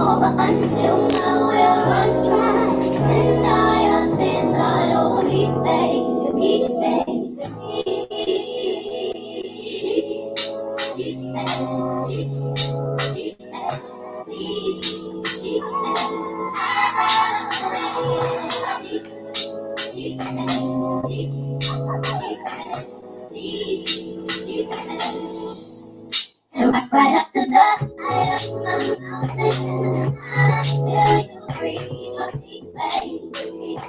over until now we're lost track. Sin I, sin I, don't need so I cried up to the height of my mountain until you reach my feet, baby.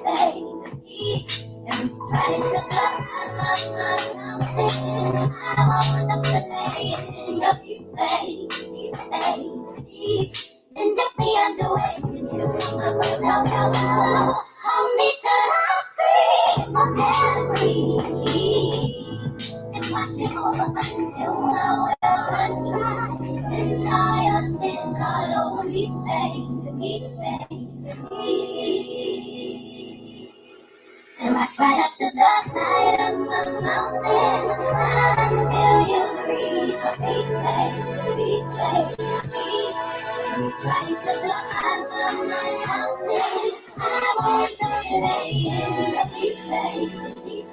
And trying to climb up my mountain, I want to play in your feet, baby. Then dip me underway into my foot down. Hold me till I scream or can't breathe. And wash it over until my well was dry. Sin I only baby. So I cried up to the side of my mountain until you reach my feet, baby. I'm trying to climb up my mountain. I want to lay in your feet, baby.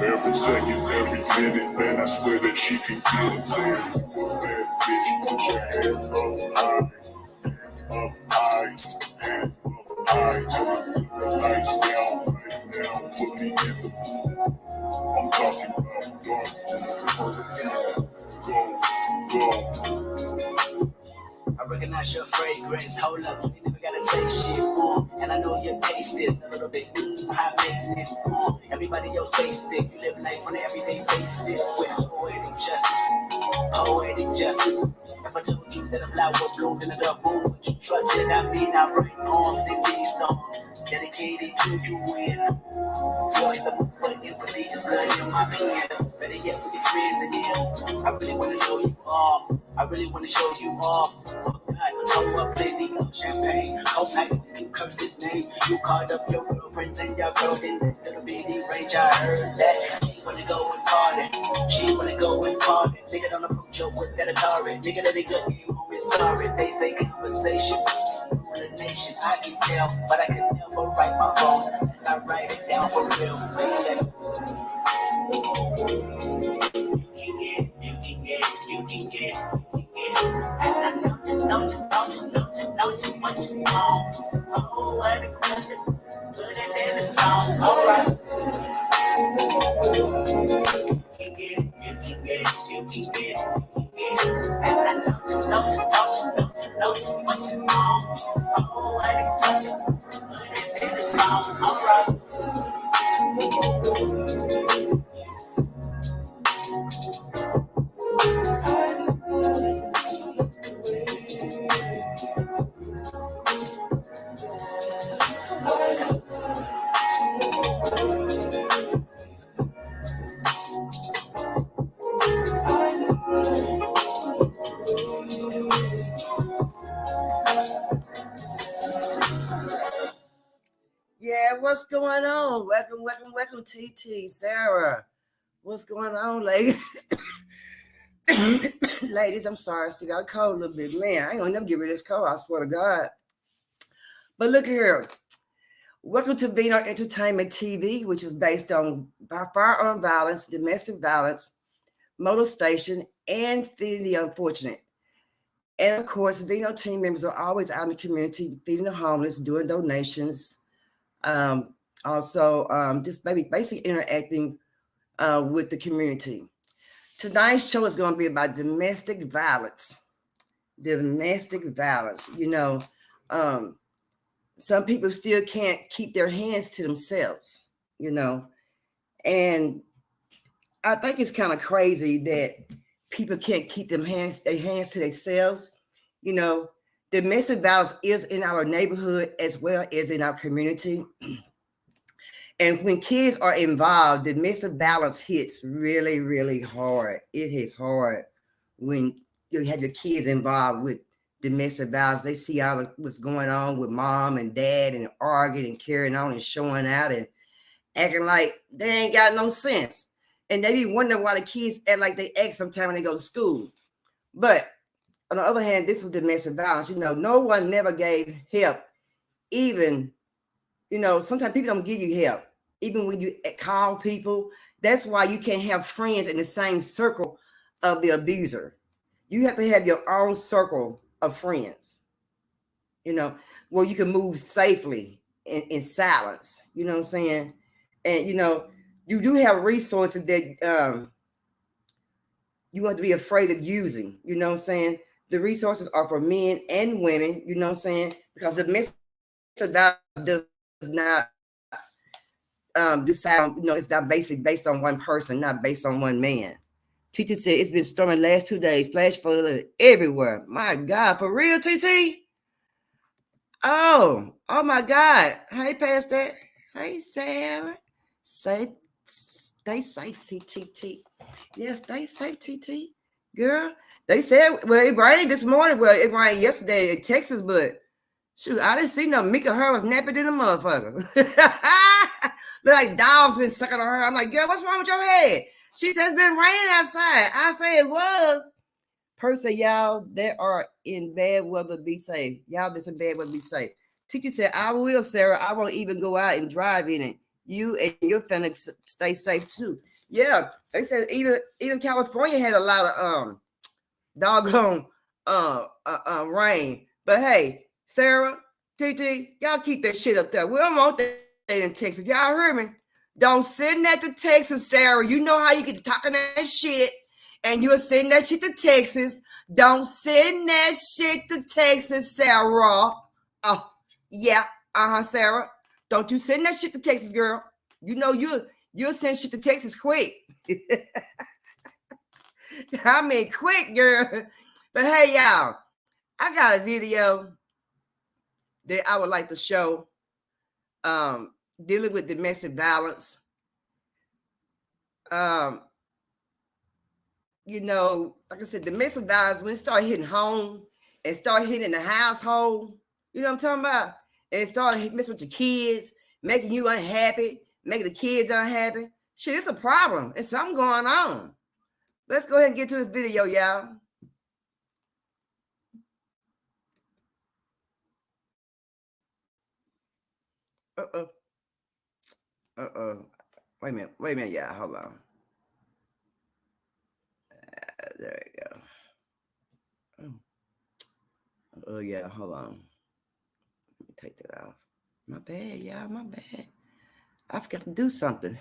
Every second, every minute, man, I swear that she can get it. Say it, bad bitch, put your hands up high, hands up high. Turn the lights down, put me in the booth. I'm talking about dark, go. I recognize your fragrance, hold up, you never gotta say shit, and I know your taste is a little bit high maintenance, everybody else basic, you live life on an everyday basis, with poetic justice, if I told you that a flower bloomed in a dark room, would you trust it? I mean, I write poems and these songs, dedicated to you and joy the book for you, believe the blood in my hands, better yet with your friends and you, I really wanna show you off. I really want to show you off. Fuck God, talk about plenty of champagne. Hope nice you curse this name. You called up your girlfriends and your girls in that little bitty range. I heard that she wanna go and party. She wanna go and party. Nigga don't approach your with that Atari. Nigga that a good game home is sorry. They say conversation. For the nation, I can tell, but I can never write my wrongs unless I write it down for real. You can get. And I know you want to know. Yeah, what's going on? Welcome, TT, Sarah. What's going on, ladies? Ladies, I'm sorry, I still got a cold a little bit. Man, I ain't gonna never get rid of this cold, I swear to God. But look here. Welcome to Vino Entertainment TV, which is based on firearm violence, domestic violence, molestation, and feeding the unfortunate. And of course, Vino team members are always out in the community feeding the homeless, doing donations. Also, just basically interacting with the community. Tonight's show is going to be about domestic violence. Domestic violence. You know, some people still can't keep their hands to themselves, you know, and I think it's kind of crazy that people can't keep their hands to themselves. You know, domestic violence is in our neighborhood as well as in our community. And when kids are involved, domestic violence hits really, really hard. It hits hard when you have your kids involved with domestic violence. They see all of what's going on with mom and dad and arguing and carrying on and showing out and acting like they ain't got no sense. And they be wondering why the kids act like they act sometimes when they go to school. But on the other hand, this was domestic violence. You know, no one never gave help. Even, you know, sometimes people don't give you help. Even when you call people, that's why you can't have friends in the same circle of the abuser. You have to have your own circle of friends, you know, where you can move safely in silence. You know what I'm saying? And, you know, you do have resources that you have to be afraid of using. You know what I'm saying? The resources are for men and women, you know what I'm saying? Because the domestic violence does not decide, you know, it's not based on one person, not based on one man. TT said it's been storming the last 2 days, flash flood everywhere. My God, for real, TT? Oh my God. Hey, past that. Hey, Sarah. Stay safe, TT. Yeah, stay safe, TT. Girl, they said, well, it rained this morning. Well, it rained yesterday in Texas, but shoot, I didn't see no Mika. Her was napping in a motherfucker. Look like dogs been sucking on her. I'm like, girl, what's wrong with your head? She says it's been raining outside. I say it was. Person, y'all that are in bad weather, be safe. Y'all that's in bad weather, be safe. Teacher said, I will, Sarah. I won't even go out and drive in it. You and your family stay safe too. Yeah, they said even California had a lot of doggone rain. But hey, Sarah, TT, y'all keep that shit up there. We don't want that in Texas. Y'all heard me? Don't send that to Texas, Sarah. You know how you get to talking that shit, and you'll send that shit to Texas. Don't send that shit to Texas, Sarah. Oh, yeah, Sarah. Don't you send that shit to Texas, girl. You know you'll send shit to Texas quick. I mean, quick, girl. But hey, y'all, I got a video that I would like to show dealing with domestic violence. You know, like I said, domestic violence, when it start hitting home and start hitting the household, you know what I'm talking about? And start messing with your kids, making you unhappy, making the kids unhappy. Shit, it's a problem. It's something going on. Let's go ahead and get to this video, y'all. Wait a minute, y'all. Hold on. There we go. Oh, yeah, hold on. Let me take that off. My bad, y'all, my bad. I forgot to do something.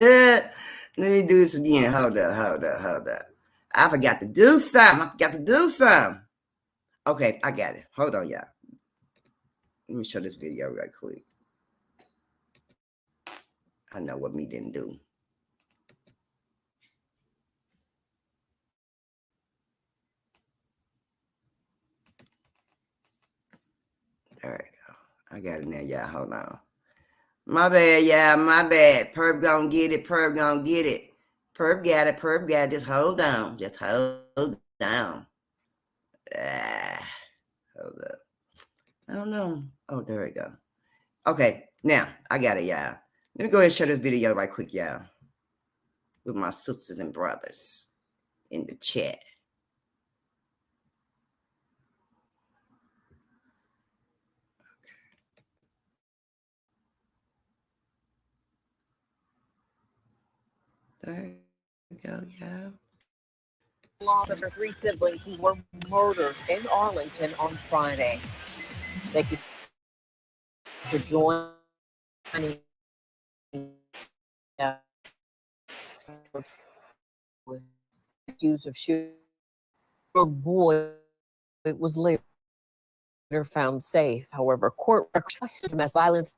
Let me do this again. Hold up. I forgot to do something. Okay, I got it. Hold on, y'all. Let me show this video right quick. I know what me didn't do. There we go. I got it now, y'all. Hold on. My bad, y'all. My bad. Perp gonna get it. Perp gonna get it. Perp got it. Perp got it. Just hold on. Just hold down. Hold up. I don't know. Oh, there we go. Okay, now I got it, y'all. Let me go ahead and share this video right quick, y'all, with my sisters and brothers in the chat. There we go, y'all. Loss of her 3 siblings who were murdered in Arlington on Friday. Thank you for joining. Accused of shooting a boy, it was later found safe. However, court records domestic violence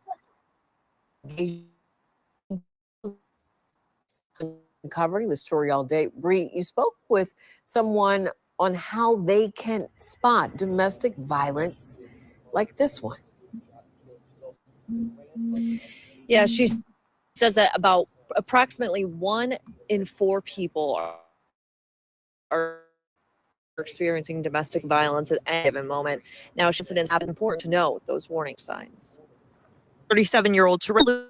covering the story all day. Bree, you spoke with someone on how they can spot domestic violence like this one. Yeah, she says that about approximately 1 in 4 people are experiencing domestic violence at any given moment. Now, incidents happen. It's important to know those warning signs. 37-year-old Terrell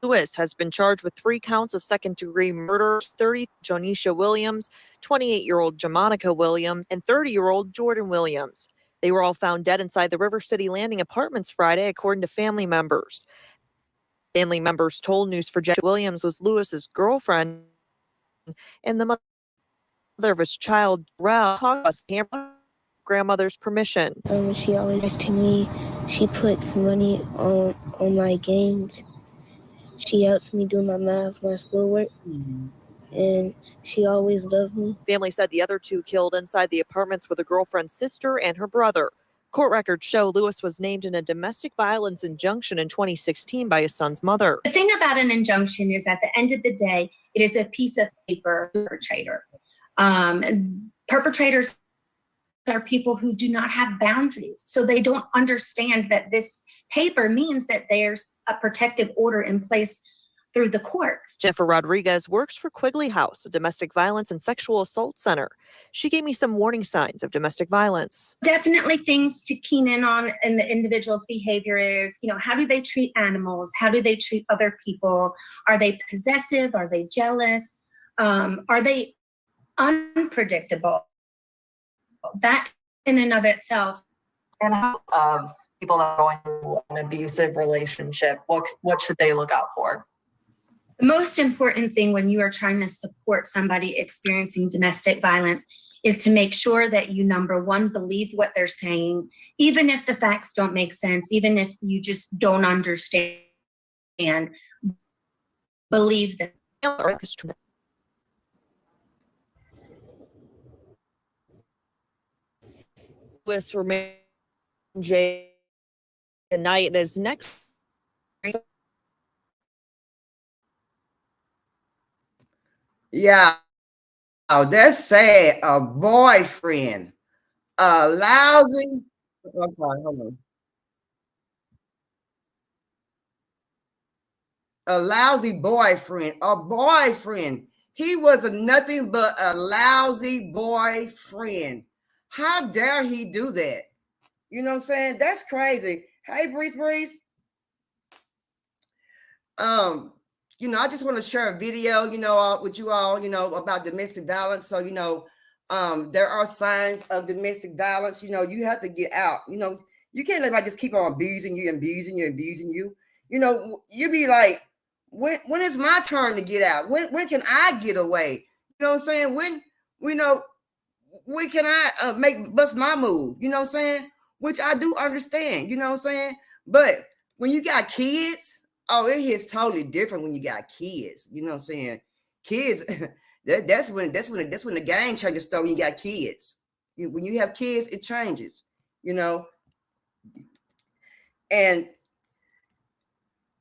Lewis has been charged with 3 counts of second-degree murder. 30 Jonisha Williams, 28-year-old Jamonica Williams, and 30-year-old Jordan Williams. They were all found dead inside the River City Landing apartments Friday, according to family members. Family members told News4JAX Williams was Lewis's girlfriend and the mother of his child, Ralph, grandmother's permission. She always says to me, she puts money on my games. She helps me do my math, my schoolwork, and she always loved me. Family said the other 2 killed inside the apartments were the girlfriend's sister and her brother. Court records show Lewis was named in a domestic violence injunction in 2016 by his son's mother. The thing about an injunction is at the end of the day, it is a piece of paper for the perpetrator. Perpetrators are people who do not have boundaries. So they don't understand that this paper means that there's a protective order in place through the courts. Jennifer Rodriguez works for Quigley House, a domestic violence and sexual assault center. She gave me some warning signs of domestic violence. Definitely things to keen in on in the individual's behavior is, how do they treat animals? How do they treat other people? Are they possessive? Are they jealous? Are they unpredictable? That in and of itself. And how of people that are going through an abusive relationship, what should they look out for? The most important thing when you are trying to support somebody experiencing domestic violence is to make sure that you, number one, believe what they're saying, even if the facts don't make sense, even if you just don't understand, believe them. Lewis remains in jail tonight. His next. Yeah. Oh, that's sad. A boyfriend. A lousy. I'm sorry, hold on. A lousy boyfriend. A boyfriend. He was nothing but a lousy boyfriend. How dare he do that? You know what I'm saying? That's crazy. Hey, Breeze. I just want to share a video, with you all, about domestic violence. So, there are signs of domestic violence. You have to get out. You can't let anybody just keep on abusing you. You be like, when is my turn to get out? When can I get away? You know what I'm saying? When can I bust my move? You know what I'm saying? Which I do understand. You know what I'm saying? But when you got kids, oh, it hits totally different when you got kids. You know what I'm saying? Kids, That's when the game changes. Though when you got kids, when you have kids, it changes. You know, and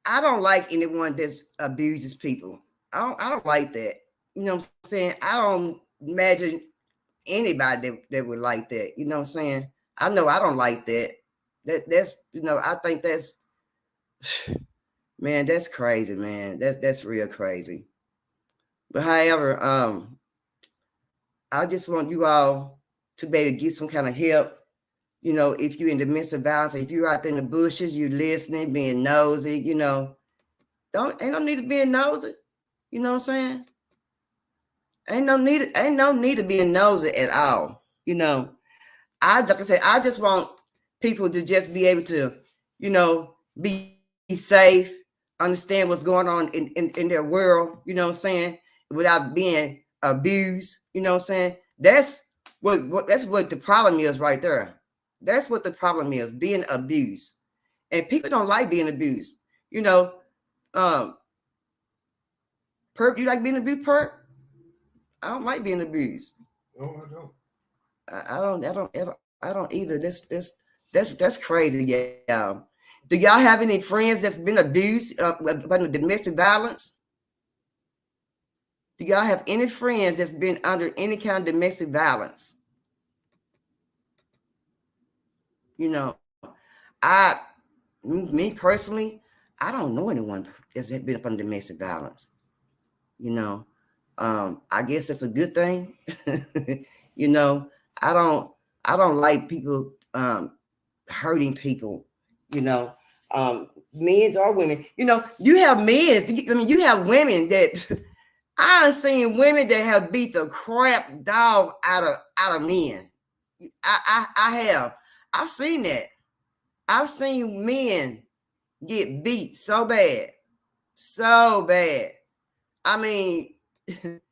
I don't like anyone that abuses people. I don't like that. You know what I'm saying? I don't imagine anybody that would like that. You know what I'm saying? I know I don't like that. That's I think that's man, that's crazy, man. That's real crazy. But however, I just want you all to be able to get some kind of help. If you're in the midst of violence, if you're out there in the bushes, you're listening, being nosy, ain't no need to be nosy. You know what I'm saying? Ain't no need to be nosy at all. Like I said, I just want people to just be able to, be safe, understand what's going on in their world, you know what I'm saying, without being abused, you know what I'm saying? That's what the problem is right there. That's what the problem is, being abused. And people don't like being abused. Perp, you like being abused, Perp? I don't like being abused. No, I don't. I don't either. That's crazy, yeah. Do y'all have any friends that's been abused by domestic violence? Do y'all have any friends that's been under any kind of domestic violence? Me personally, I don't know anyone that's been up under domestic violence. I guess it's a good thing. I don't like people hurting people, men's or women. You have men, you have women that I've seen women that have beat the crap dog out of men. I have. I've seen that. I've seen men get beat so bad. I mean, it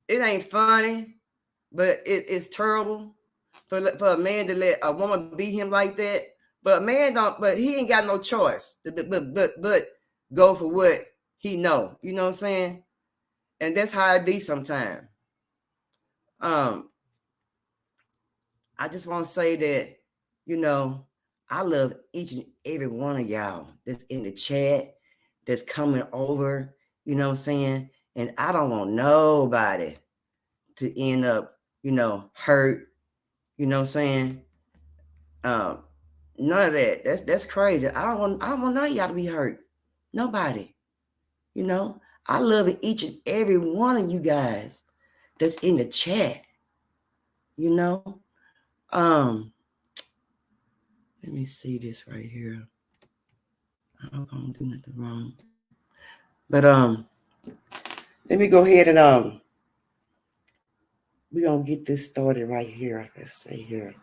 ain't funny, but it's terrible for a man to let a woman beat him like that. But a man but he ain't got no choice but go for what he know. You know what I'm saying? And that's how it be sometimes. I just want to say that, I love each and every one of y'all that's in the chat, that's coming over, you know what I'm saying? And I don't want nobody to end up, hurt, you know what I'm saying? None of that. That's crazy. I don't want none of y'all to be hurt. Nobody. I love each and every one of you guys that's in the chat. Let me see this right here. I don't want to do nothing wrong. But let me go ahead and we're gonna get this started right here. Let's see here.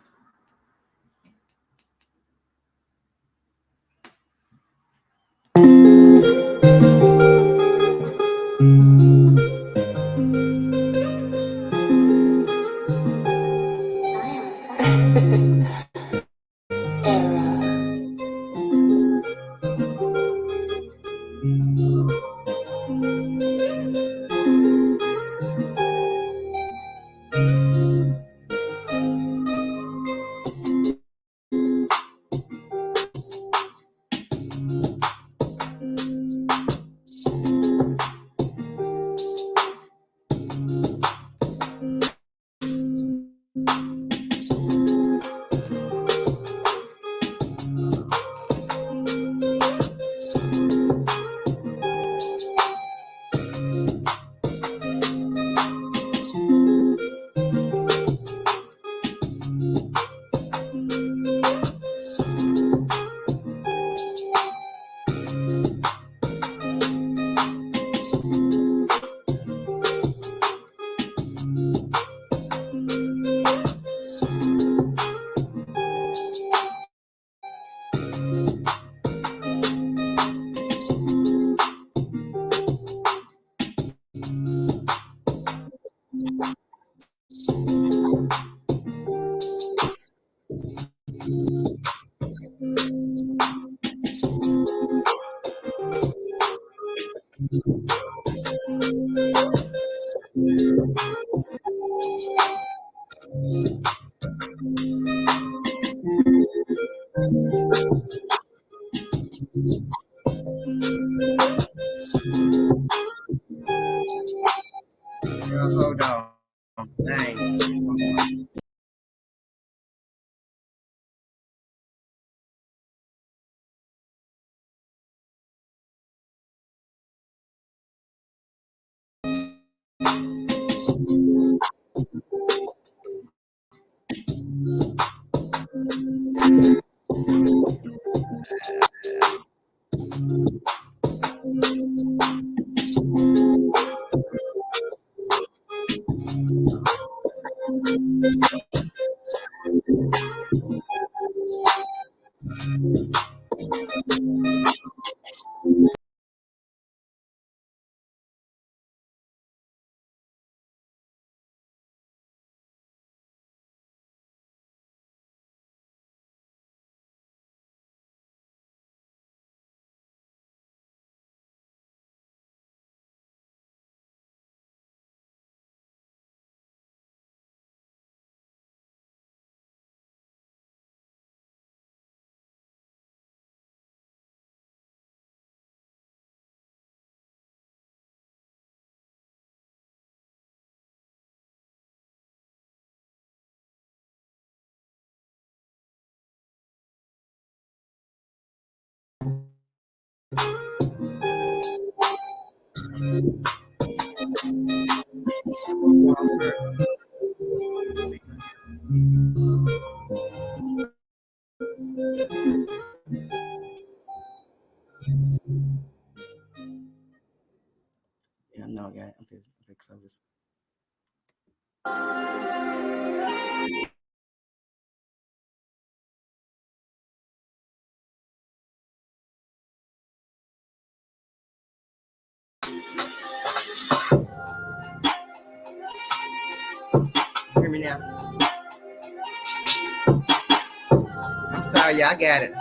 Hold on. Dang. Yeah, no, yeah, I'm gonna close this. Hear me now? I'm sorry, yeah, I got it.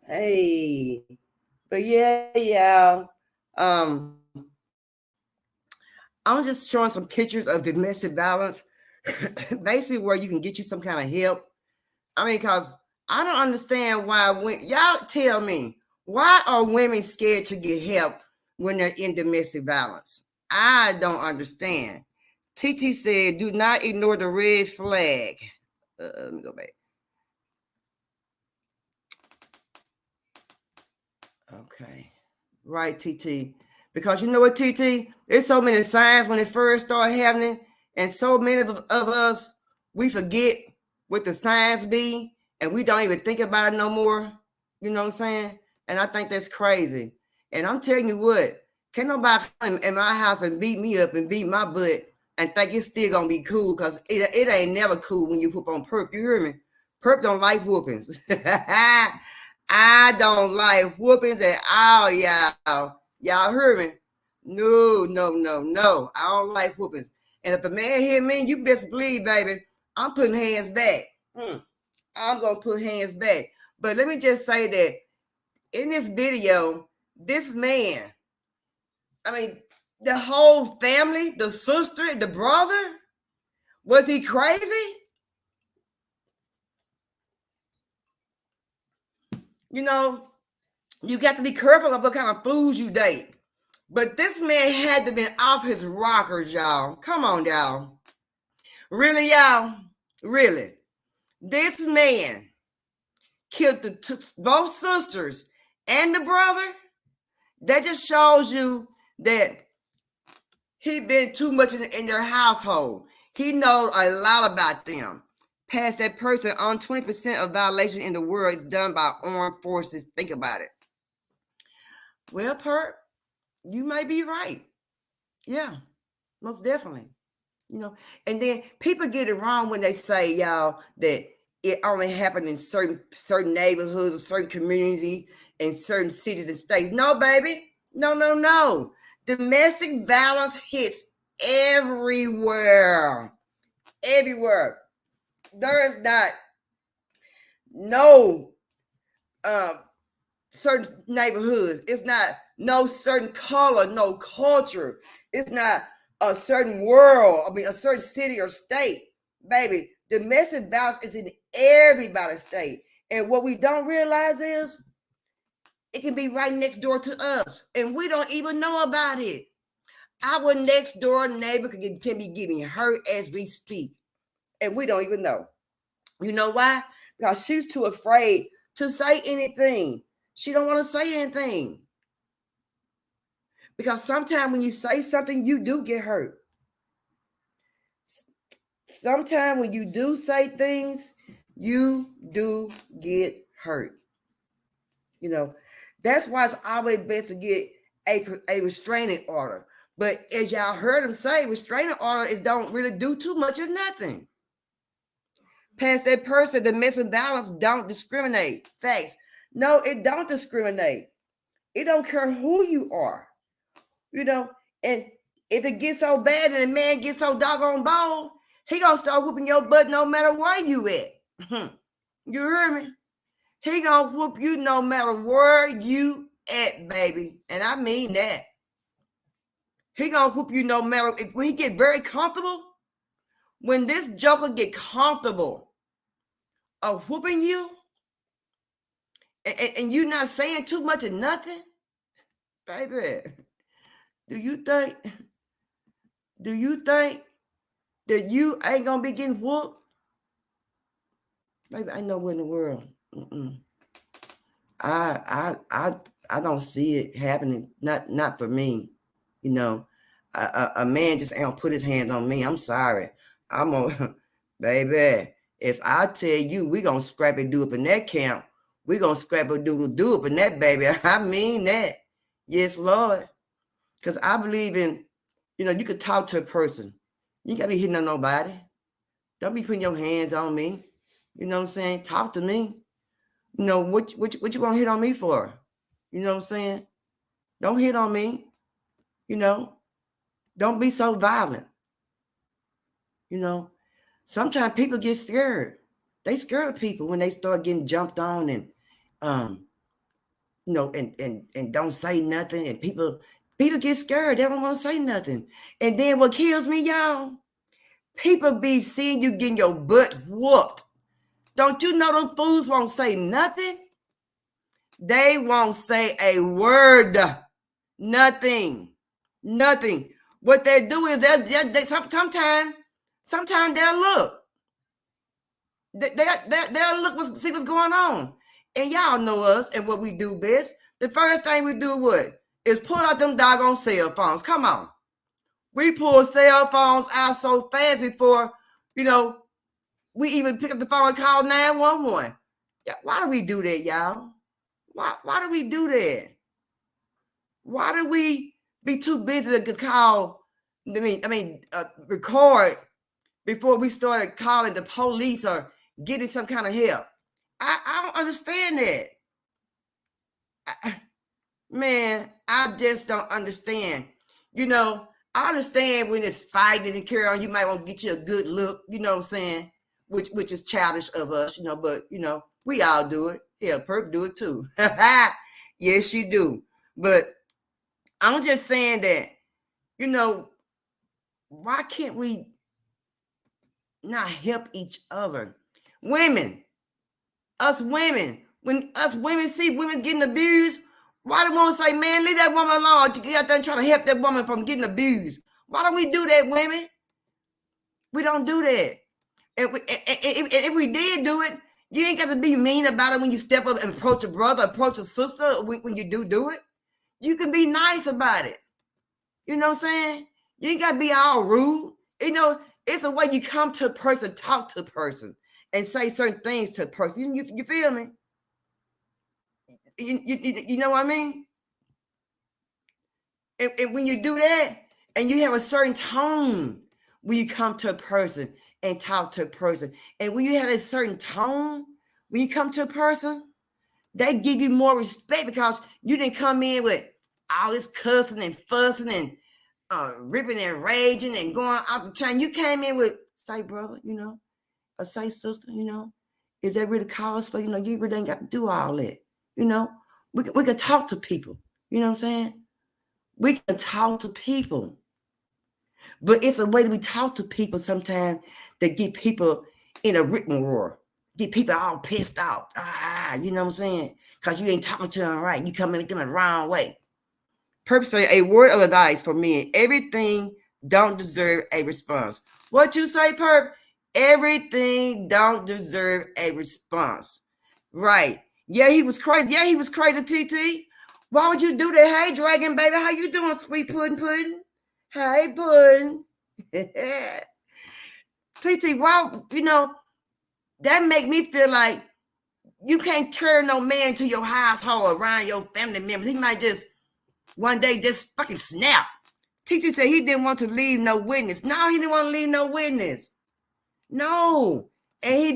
Hey, but yeah. I'm just showing some pictures of domestic violence, basically where you can get you some kind of help. I mean, because I don't understand why y'all tell me, why are women scared to get help when they're in domestic violence? I don't understand. TT said, do not ignore the red flag. Let me go back. Okay. Right, TT. Because you know what, TT? There's so many signs when it first started happening, and so many of us, we forget what the signs be, and we don't even think about it no more. You know what I'm saying? And I think that's crazy. And I'm telling you what, can't nobody come in my house and beat me up and beat my butt and think it's still gonna be cool, because it ain't never cool when you whoop on Perp. You hear me? Perp don't like whoopings. I don't like whoopings at all, y'all. Y'all hear me? No. I don't like whoopings. And if a man hit me, you best believe, baby, I'm putting hands back. I'm gonna put hands back. But let me just say that in this video, this man, I mean, the whole family, the sister, the brother, was he crazy? You know, you got to be careful of what kind of fools you date. But this man had to be off his rockers, y'all. Come on, y'all. Really, y'all? Really? This man killed both sisters and the brother. That just shows you that he been too much in their household. He knows a lot about them. Pass that person on. 20% of violation in the world is done by armed forces. Think about it. Well, Perp, you may be right. Yeah, most definitely. You know, and then people get it wrong when they say, y'all, that it only happened in certain neighborhoods or certain communities and certain cities and states. No, baby. No. Domestic violence hits everywhere. Everywhere. There is not no certain neighborhoods. It's not no certain color, no culture. It's not a certain world. I mean, a certain city or state. Baby, domestic violence is in everybody's state. And what we don't realize is it can be right next door to us, and we don't even know about it. Our next door neighbor can be getting hurt as we speak, and we don't even know. You know why? Because she's too afraid to say anything. She don't want to say anything. Because sometimes when you say something, you do get hurt. Sometimes when you do say things, you do get hurt. You know, that's why it's always best to get a restraining order. But as y'all heard him say, restraining orders don't really do too much of nothing. Past that person, domestic violence don't discriminate. Facts. No, it don't discriminate. It don't care who you are. You know, and if it gets so bad and the man gets so doggone bold, he gonna start whooping your butt no matter where you at. You hear me? He gonna whoop you no matter where you at, baby. And I mean that. He gonna whoop you no matter when he get very comfortable. When this joker get comfortable of whooping you, and you not saying too much of nothing, baby, do you think that you ain't gonna be getting whooped? Baby, I know where in the world. I don't see it happening. Not for me. You know, a man just ain't gonna put his hands on me. I'm sorry. I'm gonna, baby. If I tell you we gonna scrap it, do up in that camp, we gonna scrap it, do up in that, baby. I mean that. Yes, Lord. Because I believe in, you know, you could talk to a person. You gotta be hitting on nobody. Don't be putting your hands on me. You know what I'm saying? Talk to me. You know, what you gonna hit on me for? You know what I'm saying? Don't hit on me. You know, don't be so violent. You know, sometimes people get scared. They scared of people when they start getting jumped on and you know, and don't say nothing, and people get scared. They don't want to say nothing. And then what kills me, y'all, people be seeing you getting your butt whooped. Don't you know them fools won't say nothing? They won't say a word. Nothing. What they do is they sometimes they'll look. They'll look, see what's going on. And y'all know us and what we do best. The first thing we do is pull out them doggone cell phones. Come on. We pull cell phones out so fast before, you know, we even pick up the phone and call 911. Why do we do that, y'all? Why do we do that? Why do we be too busy to call? Record before we started calling the police or getting some kind of help. I don't understand that. I just don't understand. I understand when it's fighting and carry on, you might want to get you a good look, you know what I'm saying? Which is childish of us, but we all do it. Yeah, Perp do it too. Yes, you do. But I'm just saying that, why can't we not help each other? Us women, when us women see women getting abused, why do want to say, man, leave that woman alone? You get out there and try to help that woman from getting abused. Why don't we do that, women? We don't do that. And if we did do it, you ain't got to be mean about it when you step up and approach a brother, approach a sister. When you do it, you can be nice about it. You know what I'm saying? You ain't got to be all rude. It's a way you come to a person, talk to a person, and say certain things to a person. You feel me? You know what I mean? And when you do that, and you have a certain tone when you come to a person and talk to a person, and when you have a certain tone when you come to a person, they give you more respect because you didn't come in with all this cussing and fussing and ripping and raging and going out the chain. You came in with, say brother, or say sister, is that really cause for, you really ain't got to do all that. We can talk to people. You know what I'm saying? We can talk to people. But it's a way that we talk to people sometimes that get people in a written war. Get people all pissed off. You know what I'm saying? Because you ain't talking to them right. You come in the wrong way. Purposely, a word of advice for men. Everything don't deserve a response. What you say, Perp? Everything don't deserve a response. Right. Yeah, he was crazy. Yeah, he was crazy, TT. Why would you do that? Hey, Dragon Baby, how you doing, sweet pudding? Hey, pudding. TT, why, that make me feel like you can't carry no man to your household around your family members. He might just one day just fucking snap. TT said he didn't want to leave no witness. No, he didn't want to leave no witness. No. And he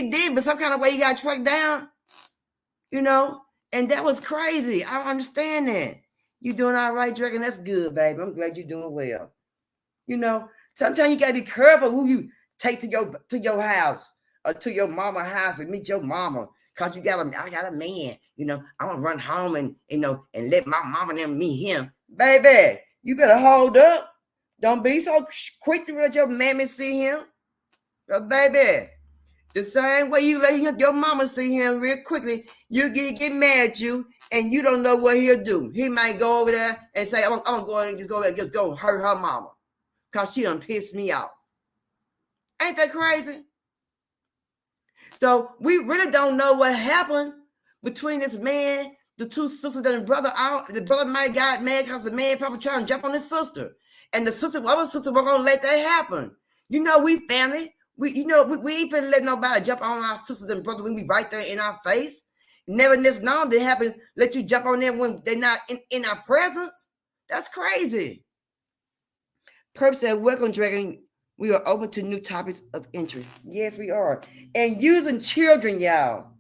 did, but some kind of way he got tracked down, and that was crazy. I don't understand that. You doing all right, Dragon? That's good, baby. I'm glad you're doing well. Sometimes you gotta be careful who you take to your house or to your mama's house and meet your mama. Cause I got a man, I'm gonna run home and and let my mama and them meet him. Baby, you better hold up. Don't be so quick to let your mammy see him. But baby, the same way you let your mama see him real quickly, you get mad at you and you don't know what he'll do. He might go over there and say, I'm gonna go and just go hurt her mama. Cause she done pissed me off. Ain't that crazy? So we really don't know what happened between this man, the two sisters, and the brother. The brother might have got mad because the man probably trying to jump on his sister. And the other sister was gonna let that happen. We family. We ain't finna let nobody jump on our sisters and brothers when we right there in our face. Never this norm they happen, let you jump on them when they're not in our presence. That's crazy. Perp said, welcome, Dragon. We are open to new topics of interest. Yes, we are. And using children, y'all.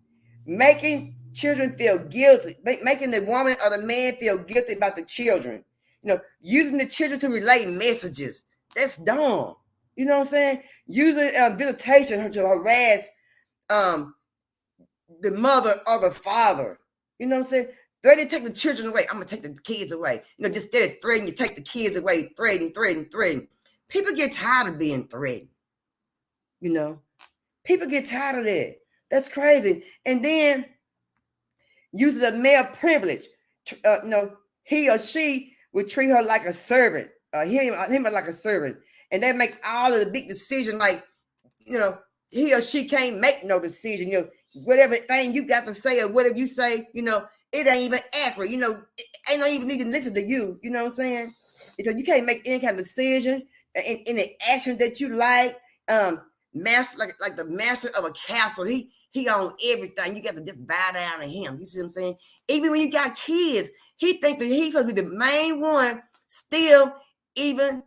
Making children feel guilty. Making the woman or the man feel guilty about the children. Using the children to relay messages. That's dumb. You know what I'm saying? Using visitation to harass the mother or the father. You know what I'm saying? Threatening to take the children away. I'm going to take the kids away. Just instead of threatening to take the kids away, threatening. People get tired of being threatened. People get tired of that. That's crazy. And then using a male privilege. He or she would treat her like a servant. Him like a servant. And they make all of the big decisions like, he or she can't make no decision. Whatever thing you got to say or whatever you say, it ain't even accurate. Ain't no even need to listen to you. You know what I'm saying? Because you can't make any kind of decision in the action that you like. Master, like the master of a castle. He he on everything. You got to just bow down to him. You see what I'm saying? Even when you got kids, he think that he's supposed to be the main one still even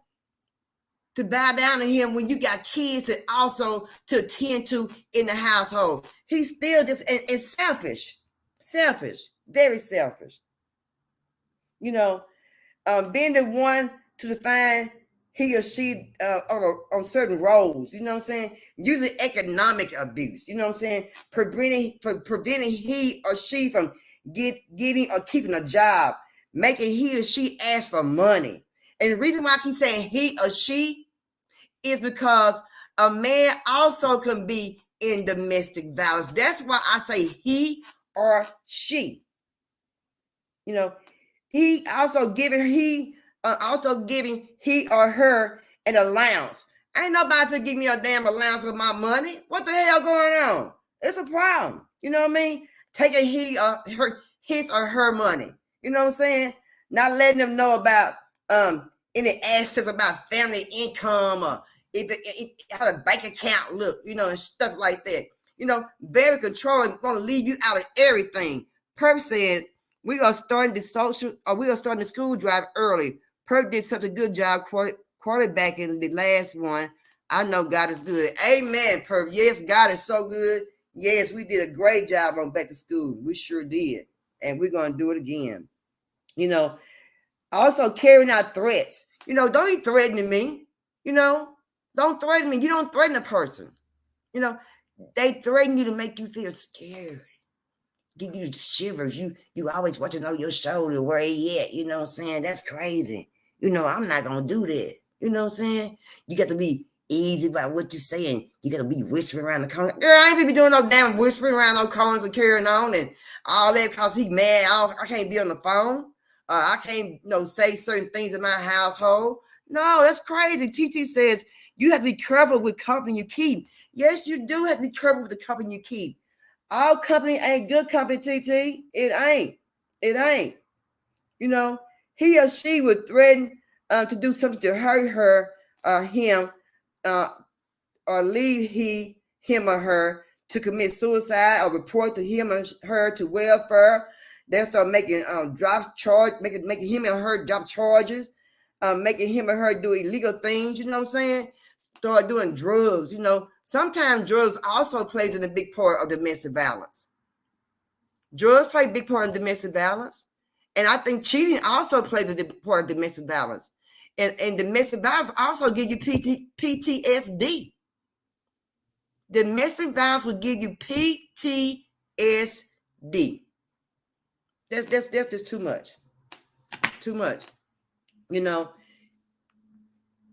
to bow down to him when you got kids to also to attend to in the household. He's still just and selfish, very selfish. You know, being the one to define he or she on certain roles, you know what I'm saying? Using economic abuse, you know what I'm saying? Preventing he or she from getting or keeping a job, making he or she ask for money. And the reason why I keep saying he or she is because a man also can be in domestic violence. That's why I say he or she. You know, he also giving he or her an allowance. Ain't nobody to give me a damn allowance of my money. What the hell going on? It's a problem. You know what I mean? Taking his or her money. You know what I'm saying? Not letting them know about any assets about family income or how the bank account look, you know, and stuff like that. You know, very controlling, gonna leave you out of everything. Perp said we are starting the school drive early. Perp did such a good job quarterbacking the last one. I know God is good. Amen, Perp. Yes, God is so good. Yes, we did a great job on back to school. We sure did. And we're gonna do it again. You know, also carrying out threats. You know, don't be threatening me. You know, don't threaten me. You don't threaten a person. You know, they threaten you to make you feel scared. Give you shivers. You always watching over your shoulder where he at. You know what I'm saying? That's crazy. You know, I'm not going to do that. You know what I'm saying? You got to be easy about what you're saying. You got to be whispering around the corner. Girl, I ain't be doing no damn whispering around no corners and carrying on and all that because he mad. I can't be on the phone. I can't, say certain things in my household. No, that's crazy. TT says you have to be careful with company you keep. Yes, you do have to be careful with the company you keep. All company ain't good company, TT. It ain't. You know, he or she would threaten to do something to hurt her or him or leave him or her to commit suicide or report to him or her to welfare. They'll start making making him or her drop charges, making him or her do illegal things, you know what I'm saying? Start doing drugs, you know. Sometimes drugs also plays in a big part of domestic violence. Drugs play a big part of domestic violence. And I think cheating also plays a big part of domestic violence. And domestic violence also give you PTSD. Domestic violence will give you PTSD. That's just too much. Too much. You know,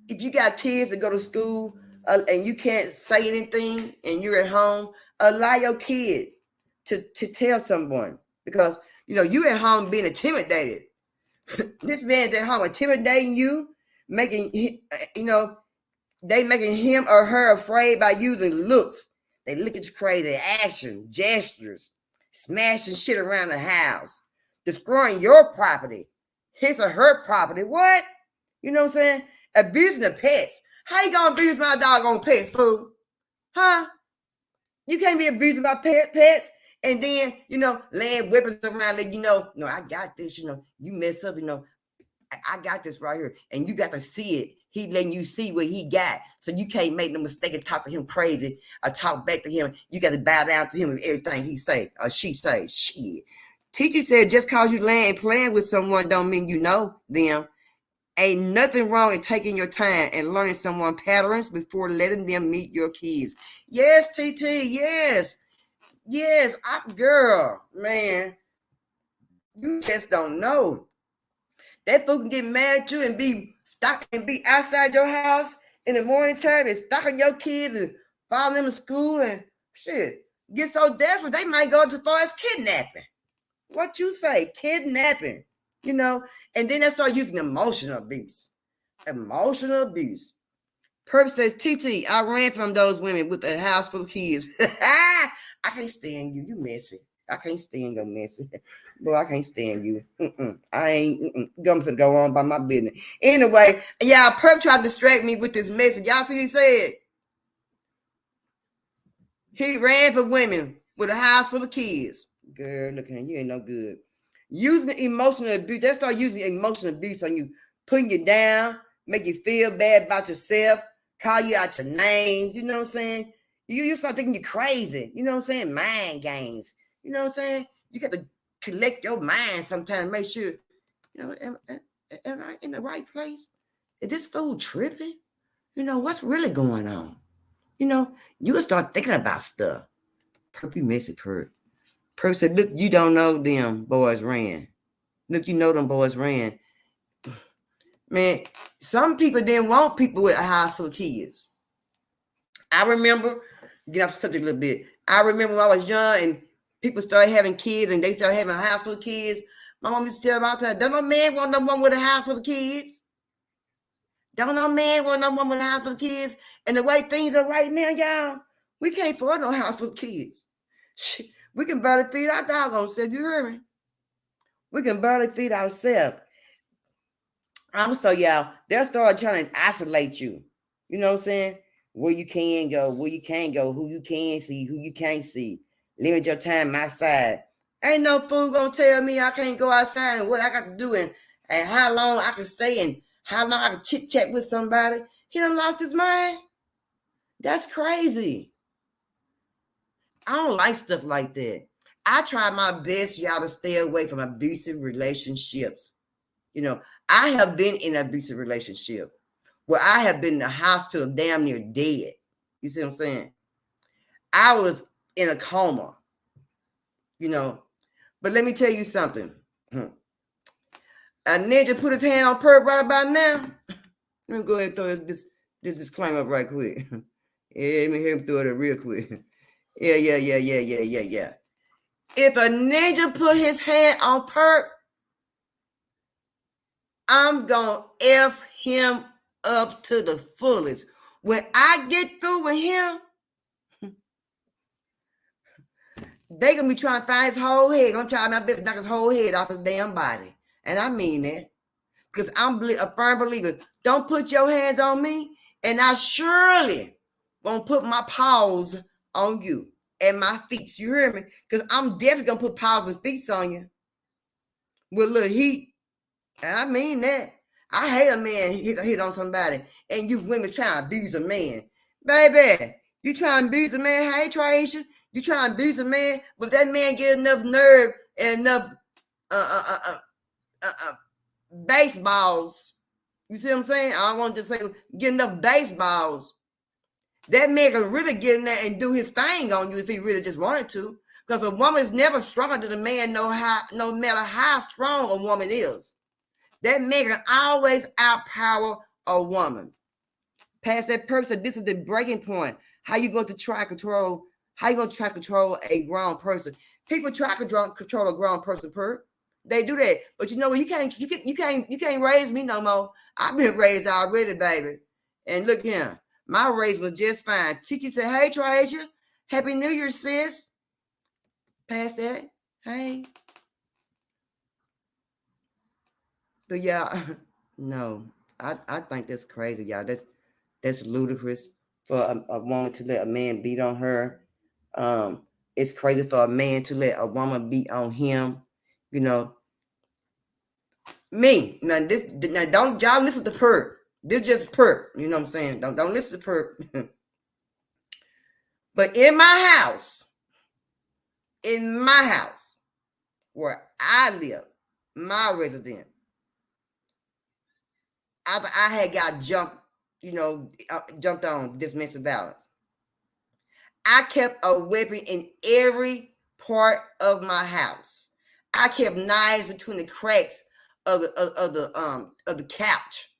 if you got kids that go to school and you can't say anything and you're at home, allow your kid to tell someone because, you're at home being intimidated. This man's at home intimidating you, making, they making him or her afraid by using looks. They look at you crazy, action, gestures, smashing shit around the house, destroying your property, his or her property. What? You know what I'm saying? Abusing the pets. How you gonna abuse my doggone pets, fool? Huh? You can't be abusing my pets and then, laying weapons around like, no, I got this, you mess up, I got this right here. And you got to see it. He letting you see what he got. So you can't make no mistake and talk to him crazy or talk back to him. You got to bow down to him and everything he say or she say. Shit. Teacher said just cause you playing with someone don't mean you know them. Ain't nothing wrong in taking your time and learning someone patterns before letting them meet your kids. Yes, TT, yes. Yes, girl, man. You just don't know. That fool can get mad at you and be stuck and be outside your house in the morning time and stalking your kids and following them to school and shit. Get so desperate, they might go as far as kidnapping. What you say? Kidnapping. And then they start using emotional abuse. Emotional abuse. Perp says, TT, I ran from those women with a house full of kids. I can't stand you. You messy. I can't stand your messy. Boy, I can't stand you. I ain't gonna go on by my business. Anyway, y'all, Perp tried to distract me with this message. Y'all see what he said? He ran for women with a house full of kids. Girl, look at you, ain't no good. Using emotional abuse. They start using emotional abuse on you, putting you down, make you feel bad about yourself, call you out your names. You know what I'm saying? You start thinking you're crazy. You know what I'm saying? Mind games. You know what I'm saying? You got to collect your mind sometimes. Make sure, you know, am I in the right place? Is this fool tripping? You know, what's really going on? You know, you will start thinking about stuff. Perp, you messy perp. Perp said, look, you don't know them boys ran. Look, you know them boys ran. Man, some people didn't want people with a house full of kids. I remember, get off the subject a little bit. I remember when I was young and people started having kids and they started having a house full of kids. My mom used to tell me all the time, don't no man want no woman with a house full of kids. Don't no man want no woman with a house full of kids. And the way things are right now, y'all, we can't afford no house full of kids. Shit, we can barely feed our dog on ourselves. You hear me? We can barely feed ourselves. Also, y'all, they'll start trying to isolate you. You know what I'm saying? Where you can go, where you can't go, who you can see, who you can't see. Limit your time outside. Ain't no fool gonna tell me I can't go outside and what I got to do and how long I can stay and how long I can chit chat with somebody. He done lost his mind. That's crazy. I don't like stuff like that. I try my best, y'all, to stay away from abusive relationships. You know, I have been in an abusive relationship where I have been in the hospital damn near dead. You see what I'm saying? I was in a coma, you know. But let me tell you something. A ninja put his hand on Perp right about now. Let me go ahead and throw this disclaimer up right quick. Yeah, let me hear him throw it up real quick. Yeah. If a ninja put his hand on Perp, I'm going to F him up to the fullest. When I get through with him, they going to be trying to find his whole head. I'm trying my best to knock his whole head off his damn body. And I mean that. Because I'm a firm believer. Don't put your hands on me, and I surely won't put my paws on you and my feet. You hear me? Because I'm definitely going to put paws and feet on you with a little heat. And I mean that. I hate a man hit on somebody, and you women trying to abuse a man. Baby, you trying to abuse a man? Hey, Traisha, you trying to abuse a man, but that man get enough nerve and enough baseballs. You see what I'm saying? I don't want to say get enough baseballs. That man can really get in there and do his thing on you if he really just wanted to. Because a woman is never stronger than a man, no matter how strong a woman is. That man can always outpower a woman. Past that person, this is the breaking point. How you going to try control? How you going to try to control a grown person? People try to control a grown person, Perp. They do that, but you know what? You can't raise me no more. I've been raised already, baby. And look here, my raise was just fine. Teacher said, "Hey, Traisha, Happy New Year, sis." Past that, hey. But y'all, no, I think that's crazy, y'all. That's ludicrous for a woman to let a man beat on her. It's crazy for a man to let a woman beat on him. You know, me now. Don't y'all listen to Perp. This just Perp. You know what I'm saying? Don't listen to Perp. But in my house, where I live, my residence. After I had got jumped on domestic violence, I kept a weapon in every part of my house. I kept knives between the cracks of the couch.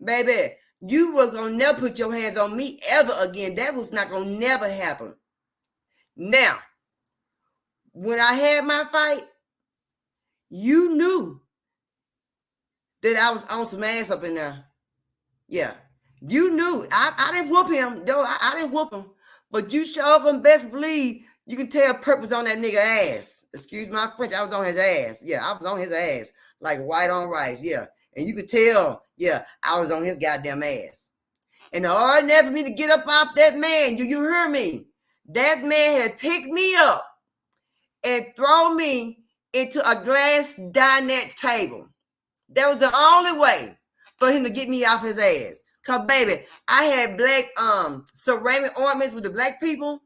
Baby, you was gonna never put your hands on me ever again. That was not gonna never happen. Now, when I had my fight, you knew that I was on some ass up in there. Yeah. You knew. I didn't whoop him, though. I didn't whoop him. But you sure can best believe you can tell purpose on that nigga ass. Excuse my French. I was on his ass. Yeah, I was on his ass. Like white on rice. Yeah. And you could tell, yeah, I was on his goddamn ass. And the ordinary for me to get up off that man, you hear me? That man had picked me up and throw me into a glass dinette table. That was the only way for him to get me off his ass. Cause baby, I had black ceramic ornaments with the black people.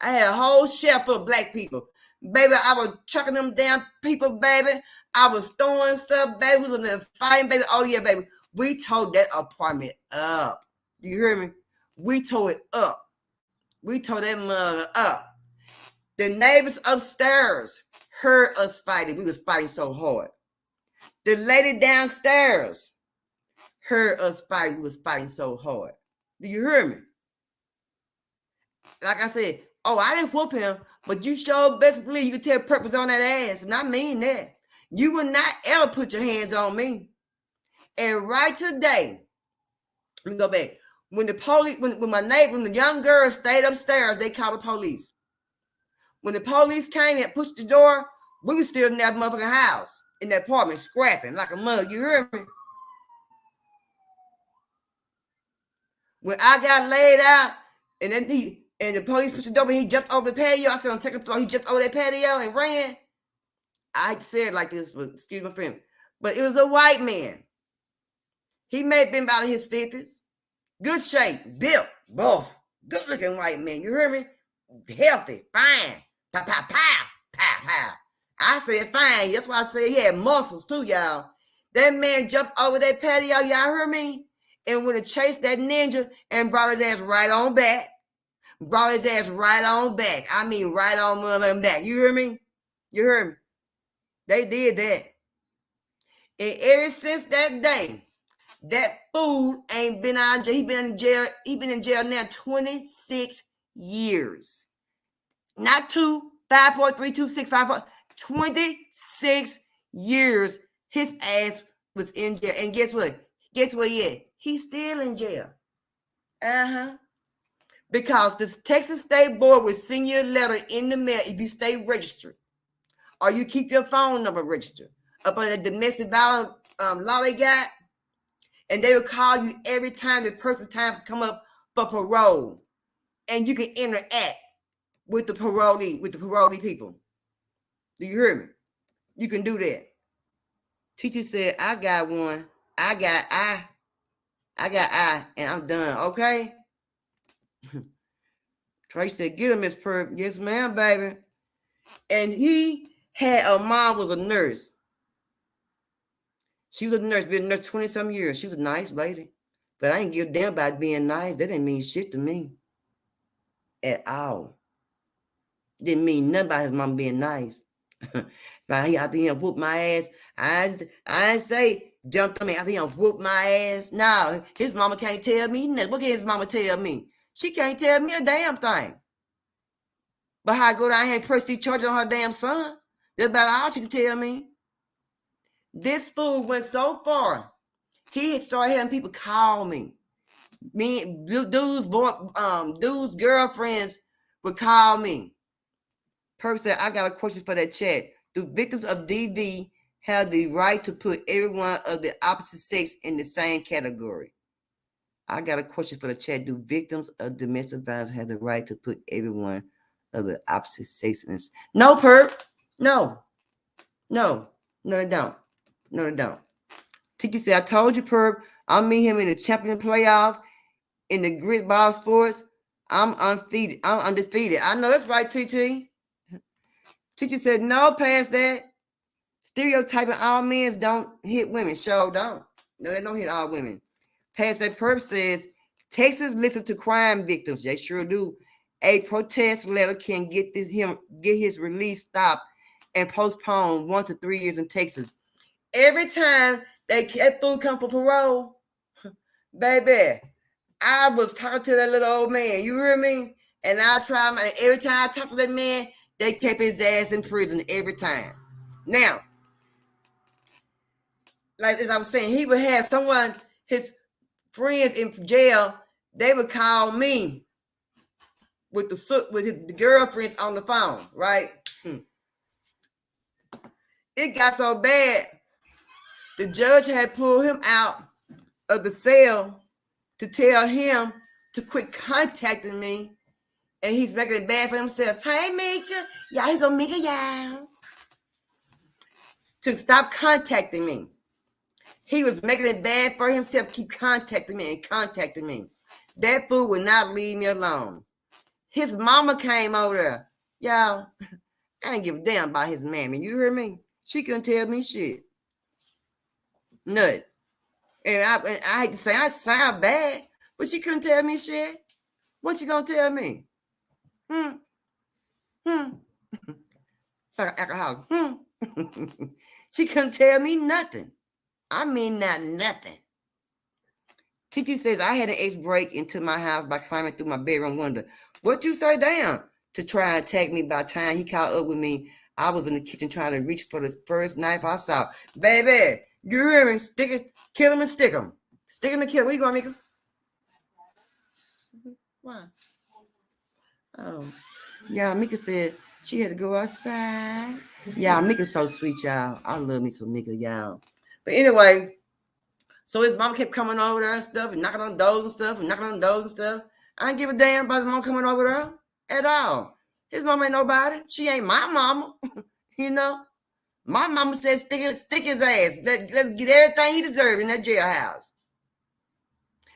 I had a whole shelf full of black people. Baby, I was chucking them down people, baby. I was throwing stuff, baby. We was in fighting, baby. Oh yeah, baby. We tore that apartment up. You hear me? We tore it up. We tore that mother up. The neighbors upstairs heard us fighting. We was fighting so hard. The lady downstairs heard us fighting. We was fighting so hard. Do you hear me? Like I said, oh, I didn't whoop him, but you sure best believe you could tell purpose on that ass, and I mean that. You would not ever put your hands on me. And right today, let me go back. When the police, when my neighbor, when the young girl stayed upstairs, they called the police. When the police came and pushed the door, we was still in that motherfucking house, in that apartment, scrapping like a mug. You hear me? When I got laid out, and then the police pushed the door, and he jumped over the patio. I said on the second floor, he jumped over that patio and ran. I said like this, but excuse my friend, but it was a white man. He may have been about in his 50s. Good shape, built, buff, good-looking white man. You hear me? Healthy, fine. Pow, pow, pow, pow, pow. I said fine. That's why I said he had muscles too, y'all. That man jumped over that patio, y'all heard me? And would have chased that ninja and brought his ass right on back. Brought his ass right on back. I mean right on motherfucking back. You hear me? You heard me? They did that. And ever since that day, that fool ain't been out of jail. He been in jail now 26 years. Not 2, 5, 4, 3, 2, 6, 5, 4. 26 years his ass was in jail. And guess what? Guess where he at? He's still in jail. Because the Texas State Board will send you a letter in the mail if you stay registered. Or you keep your phone number registered. Up on the domestic violence law they got. And they will call you every time the person's time to come up for parole. And you can interact with the parolee people. Do you hear me? You can do that. Teacher said, I got one. I got I, and I'm done. Okay? Tracy said, get him, Miss Perp. Yes, ma'am, baby. And he had a mom was a nurse. She was a nurse, been a nurse 20-some years. She was a nice lady. But I didn't give a damn about being nice. That didn't mean shit to me. At all. Didn't mean nothing about his mom being nice. But he out there whoop my ass. I didn't say jumped on me. I think he'll whoop my ass. No, his mama can't tell me nothing. What can his mama tell me? She can't tell me a damn thing. But how I go down here and press these charges on her damn son. That's about all she can tell me. This fool went so far. He started having people call me. Dudes' girlfriends would call me. Perp said, I got a question for that chat. Do victims of DV have the right to put everyone of the opposite sex in the same category? I got a question for the chat. Do victims of domestic violence have the right to put everyone of the opposite sex in this? No, Perp. No, they don't. No, they don't. Tiki said, I told you, Perp, I'll meet him in the champion playoff in the grit ball sports. I'm undefeated. I know that's right, TT. Titi said, no, past that. Stereotyping all men don't hit women. Sure don't. No, they don't hit all women. Past that, Perp says, Texas listen to crime victims. They sure do. A protest letter can get his release stopped and postponed 1 to 3 years in Texas. Every time that fool come for parole, baby, I was talking to that little old man. You hear me? And every time I talk to that man, they kept his ass in prison every time. Now, like as I was saying, he would have someone, his friends in jail, they would call me with the girlfriends on the phone, right? It got so bad, the judge had pulled him out of the cell to tell him to quit contacting me And he's making it bad for himself. Hey, Mika. Y'all, here go Mika, y'all. To stop contacting me. He was making it bad for himself. Keep contacting me and contacting me. That fool would not leave me alone. His mama came over there. Y'all, I ain't give a damn about his mammy. You hear me? She couldn't tell me shit. Nothing. And I hate to say I sound bad, but she couldn't tell me shit. What you gonna tell me? It's like an alcoholic. She couldn't tell me nothing. I mean, not nothing. TT says, I had an ex break into my house by climbing through my bedroom window. What you say, damn? To try and attack me. By the time he caught up with me, I was in the kitchen trying to reach for the first knife I saw. Baby, you hear me? Stick it, kill him and stick him. Stick him and kill him. Where you going, Mika? Why? Oh, yeah, Mika said she had to go outside. Yeah, Mika's so sweet, y'all. I love me some Mika, y'all. But anyway, so his mom kept coming over there and stuff and knocking on doors and stuff and knocking on doors and stuff. I ain't give a damn about his mom coming over there at all. His mom ain't nobody. She ain't my mama, you know. My mama said stick his ass. Let's get everything he deserved in that jailhouse.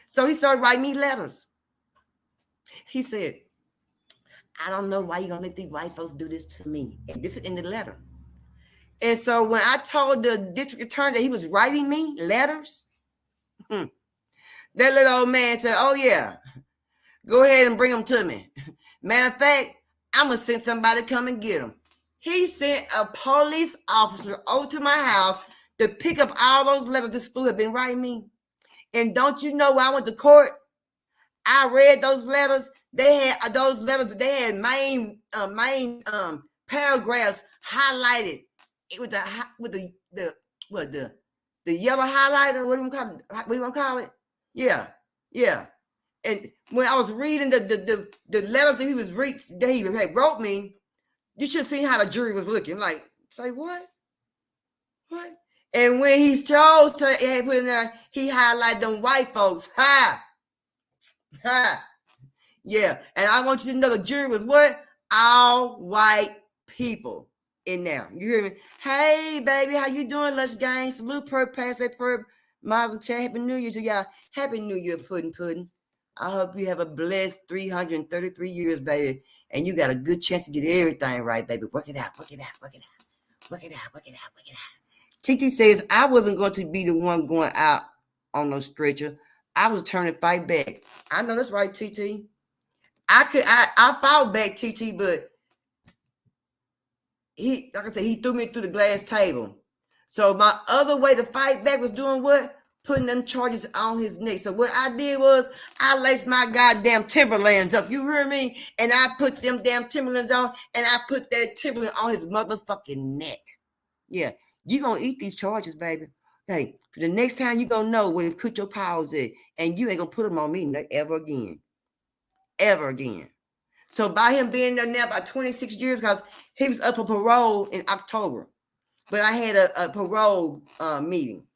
So he started writing me letters. He said, I don't know why you're going to let these white folks do this to me. And this is in the letter. And so when I told the district attorney that he was writing me letters, that little old man said, oh, yeah, go ahead and bring them to me. Matter of fact, I'm going to send somebody to come and get them. He sent a police officer over to my house to pick up all those letters this fool had been writing me. And don't you know when I went to court, I read those letters. They had those letters. They had main paragraphs highlighted with the yellow highlighter. What do you call it? What do you want to call it? Yeah. And when I was reading the letters that he had wrote me, you should see how the jury was looking. Like, say what? What? And when he chose to put in there, he highlighted them white folks. Ha. Yeah. And I want you to know the jury was what? All white people in there. You hear me? Hey, baby, how you doing, Lush Gang? Salute, perp, pass that perp. Miles and chat. Happy New Year to y'all. Happy New Year, Puddin'. I hope you have a blessed 333 years, baby. And you got a good chance to get everything right, baby. Work it out. TT says, I wasn't going to be the one going out on no stretcher. I was turning to fight back. I know that's right, TT. I fought back, TT, but he, like I said, he threw me through the glass table. So my other way to fight back was doing what? Putting them charges on his neck. So what I did was I laced my goddamn Timberlands up. You hear me? And I put them damn Timberlands on, and I put that Timberland on his motherfucking neck. Yeah, you gonna eat these charges, baby. Hey, for the next time you gonna know where to put your paws at, and you ain't gonna put them on me ever again. So by him being there now about 26 years, because he was up for parole in October, but I had a parole meeting.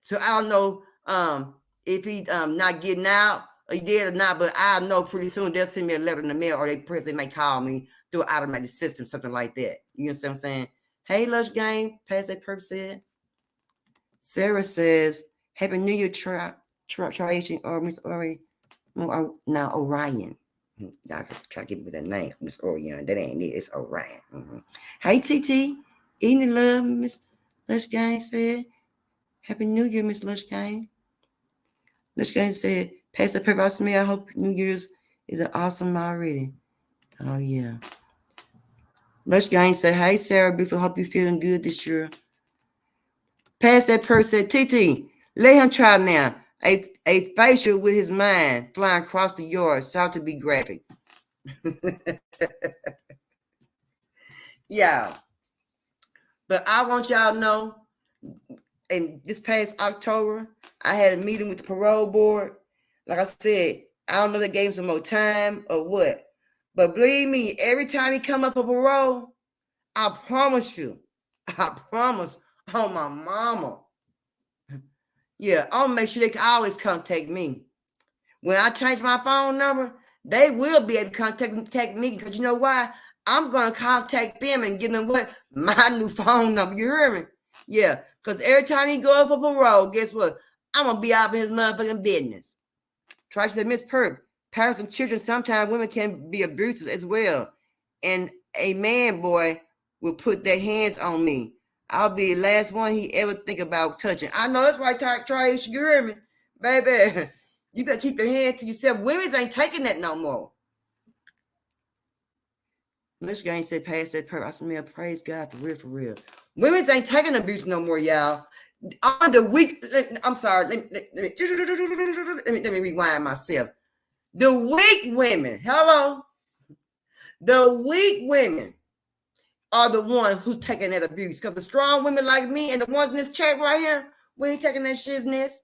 So I don't know if he not getting out or he did or not, but I know pretty soon they'll send me a letter in the mail, or they may call me through an automatic system, something like that. You understand what I'm saying? Hey, Lush Gang, pass that perp said. Sarah says, Happy New Year, Triation, or Miss Ori. Now Orion. I try to give me that name, Miss Orion. That ain't it. It's Orion. Mm-hmm. Hey, TT, eating love, Miss Lush Gang said. Happy New Year, Miss Lush Gang. Lush Gang said, pass the paper out to me. I hope New Year's is an awesome already. Oh, yeah. Lush Gang said, hey, Sarah, Biffle, hope you're feeling good this year. Pass that person, TT, let him try now. A facial with his mind flying across the yard. Sought to be graphic. Yeah. But I want y'all to know, in this past October, I had a meeting with the parole board. Like I said, I don't know if they gave him some more time or what. But believe me, every time he come up for parole, I promise on my mama. Yeah, I'll make sure they can always contact me. When I change my phone number, they will be able to contact me, because you know why? I'm going to contact them and give them what? My new phone number. You hear me? Yeah, because every time he go up for parole, guess what? I'm going to be out in his motherfucking business. Try to say, Miss Perk, parents and children, sometimes women can be abusive as well. And a man, boy, will put their hands on me. I'll be the last one he ever think about touching. I know that's right, Trace. You hear me? Baby, you better keep your hands to yourself. Women's ain't taking that no more. This guy ain't said pass that Perk. I said, man, praise God for real, for real. Women's ain't taking abuse no more, y'all. On the week, I'm sorry, let me rewind myself. The weak women, hello, the weak women are the ones who's taking that abuse. Because the strong women like me and the ones in this chat right here, we ain't taking that shizness.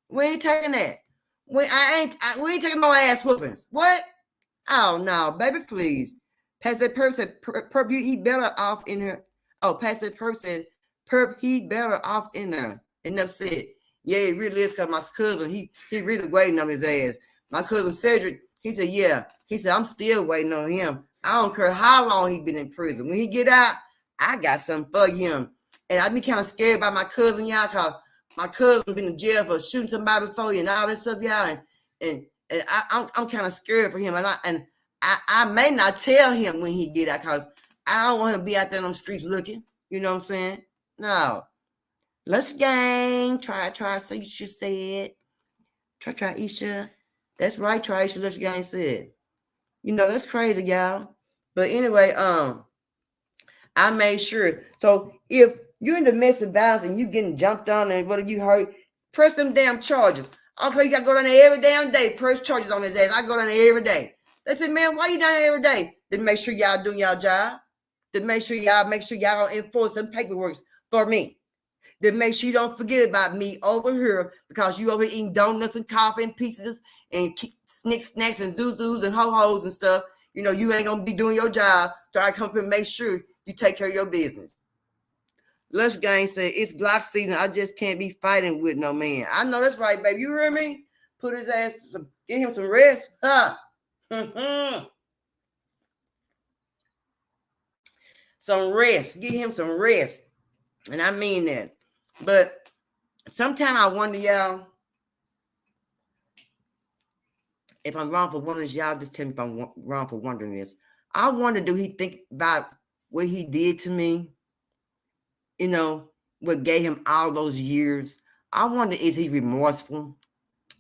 We ain't taking that. We ain't taking no ass whoopings. What? Oh no, baby, please. Pass that person, Perp, he better off in her. Oh, pass that person, Perp, he better off in there. Enough said. Yeah, it really is, because my cousin, he really waiting on his ass. My cousin Cedric, he said, yeah. He said, I'm still waiting on him. I don't care how long he been in prison. When he get out, I got something for him. And I be kind of scared about my cousin, y'all, because my cousin been in jail for shooting somebody before you and all this stuff, y'all. And I'm kind of scared for him. And I may not tell him when he get out, because I don't want him to be out there on the streets looking. You know what I'm saying? No. Let's gang. Try. So you just said. Try, Isha. That's right, Try, Isha. Let's gang said. You know, that's crazy, y'all. But anyway, I made sure. So if you're in domestic violence and you getting jumped on and whatever you hurt, press them damn charges. Okay, you got to go down there every damn day. Press charges on his ass. I go down there every day. They said, man, why you down there every day? Then make sure y'all doing y'all job. Then make sure y'all enforce some paperwork for me. Then make sure you don't forget about me over here, because you over eating donuts and coffee and pizzas and snacks and zuzus and ho-hos and stuff. You know, you ain't going to be doing your job. So I come up and make sure you take care of your business. Lush Gang said, it's Glock season. I just can't be fighting with no man. I know that's right, baby. You hear me? Put his ass, get him some rest. Huh? Some rest. Get him some rest. And I mean that. But sometimes I wonder, y'all, if I'm wrong for wondering this, y'all just tell me if I'm wrong for wondering this. I wonder, do he think about what he did to me? You know, what gave him all those years? I wonder, is he remorseful?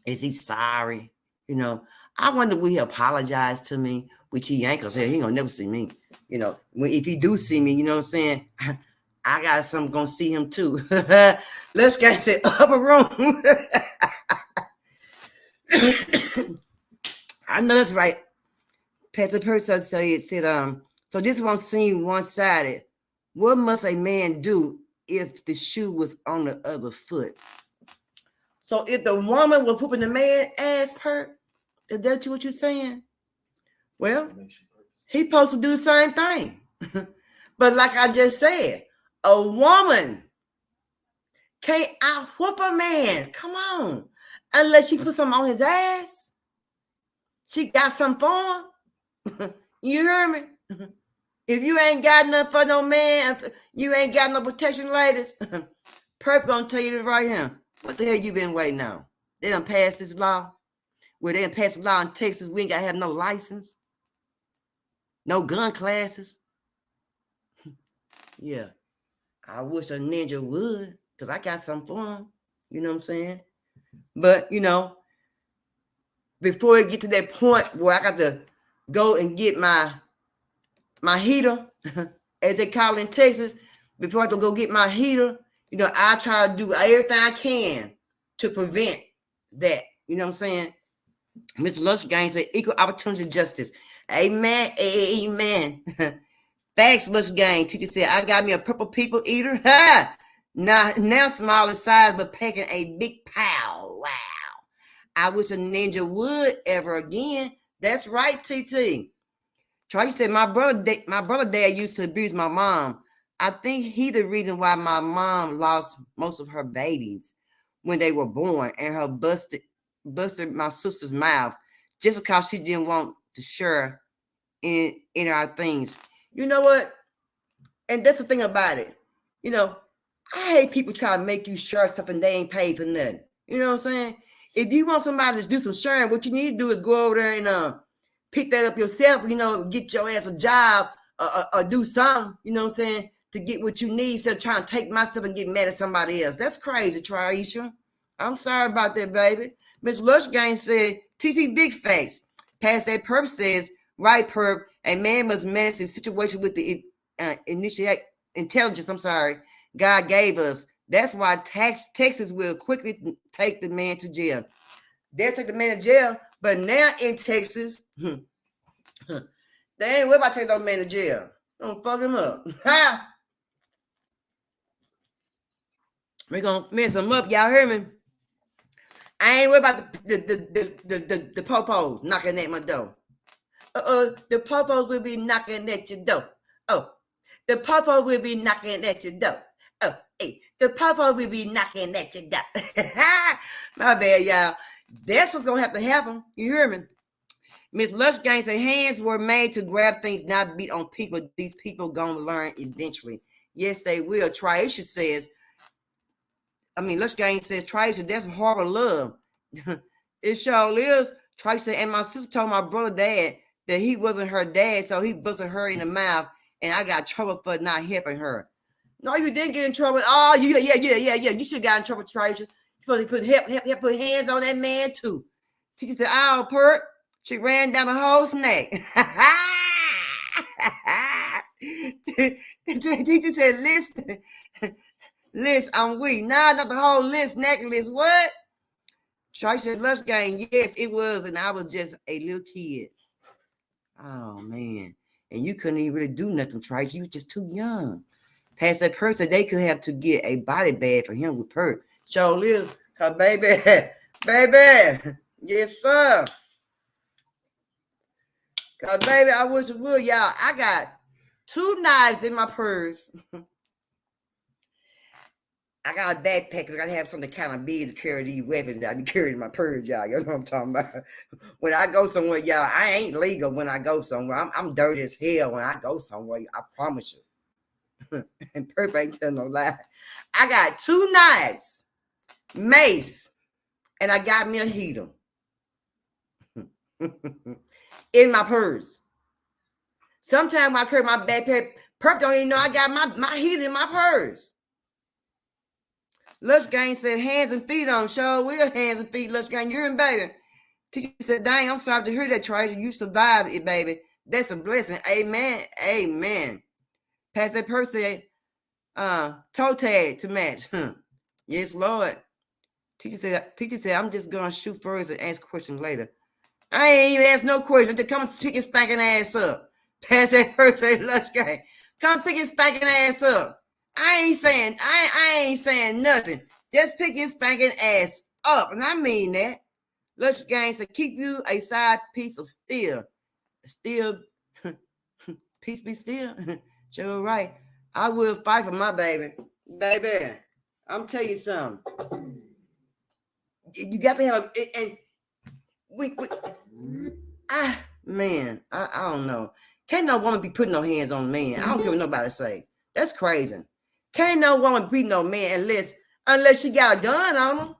Is he sorry? You know, I wonder, will he apologize to me? Which he ain't, because he gonna never see me. You know, if he do see me, you know what I'm saying? I got something gonna see him too. Let's get to upper room. I know that's right. Pastor Person said, so this one seemed one-sided. What must a man do if the shoe was on the other foot? So if the woman was pooping the man ass, Perk, is that what you're saying? Well, he supposed to do the same thing. But like I just said, a woman can't out-whoop a man. Come on. Unless she put something on his ass. She got something for him. You hear me? If you ain't got nothing for no man, you ain't got no protection, ladies, Perp gonna tell you right here. What the hell you been waiting on? They done passed this law. Well, they done passed the law in Texas. We ain't gotta have no license. No gun classes. Yeah. I wish a ninja would, because I got something for him. You know what I'm saying? But, you know, before it get to that point where I got to go and get my heater, as they call it in Texas, before I have to go get my heater, you know, I try to do everything I can to prevent that. You know what I'm saying? Mr. Lush Gang said equal opportunity justice. Amen. Amen. Thanks, Lush Gang. Teacher said, I got me a purple people eater. Ha! Now small in size, but packing a big pile. Wow. I wish a ninja would ever again. That's right, TT. Charlie said, my brother dad used to abuse my mom. I think he the reason why my mom lost most of her babies when they were born, and her busted my sister's mouth just because she didn't want to share in our things. You know what? And that's the thing about it. You know, I hate people try to make you share something they ain't paid for nothing. You know what I'm saying? If you want somebody to do some sharing, what you need to do is go over there and pick that up yourself, you know, get your ass a job or do something, you know what I'm saying, to get what you need instead of trying to take my stuff and get mad at somebody else. That's crazy, Traisha. I'm sorry about that, baby. Miss Lushgang said, TC Big Face. Past that perp says, right, perp, a man must manage the situation with the intelligence, God gave us. That's why Texas will quickly take the man to jail. They'll take the man to jail, but now in Texas, they ain't worried about taking no man to jail. Don't fuck him up. Ha! We're gonna mess him up. Y'all hear me? I ain't worried about the popos knocking at my door. The popos will be knocking at your door. Oh, the popo will be knocking at your door. Oh, hey, the popo will be knocking at your door. My bad, y'all. That's what's gonna have to happen. You hear me? Miss Lushgang said hands were made to grab things, not beat on people. These people gonna learn eventually. Yes, they will. Traisha says, Lushgang says, Traisha, that's horrible love. It sure is. Traisha and my sister told my brother dad that he wasn't her dad, so he busted her in the mouth, and I got trouble for not helping her. No, you didn't get in trouble. Oh, yeah. You should have got in trouble, Traisha. You supposed to put hands on that man too. Teacher said, "Oh, perk." She ran down the whole snake. Teacher said, list, I'm weak. Nah, not the whole list, necklace. What? Tracy said, Lushgang. Yes, it was. And I was just a little kid. Oh, man. And you couldn't even really do nothing, Tracy. You was just too young. Past that person, they could have to get a body bag for him with perk. So live, cause baby, yes, sir. Cause baby, I wish it would, y'all. I got 2 knives in my purse. I got a backpack because I gotta have something kind of big to carry these weapons that I be carrying in my purse, y'all. You know what I'm talking about? When I go somewhere, y'all, I ain't legal when I go somewhere. I'm dirty as hell when I go somewhere. I promise you. And perp ain't telling no lie. I got 2 knives, mace, and I got me a heater. In my purse. Sometimes when I carry my backpack, perp don't even know I got my heater in my purse. Lushgang said hands and feet on. Sure will hands and feet, Lushgang. You're in, baby. Teacher said, dang, I'm sorry to hear that, Tracy. You survived it, baby. That's a blessing. Amen. Amen. Pass that purse said, toe tag to match. Yes, Lord. Teacher said, I'm just gonna shoot first and ask questions later. I ain't even ask no questions. Just come pick his spanking ass up. Pass that person, Lushgang. Come pick his spanking ass up. I ain't saying nothing. Just pick his spanking ass up. And I mean that. Lushgang said, keep you a side piece of steel. Still, peace be still. Sure right. I will fight for my baby. Baby, I'm tell you something. You got to have, and I don't know. Can't no woman be putting no hands on a man. I don't care what nobody say. That's crazy. Can't no woman beat no man unless she got a gun on him.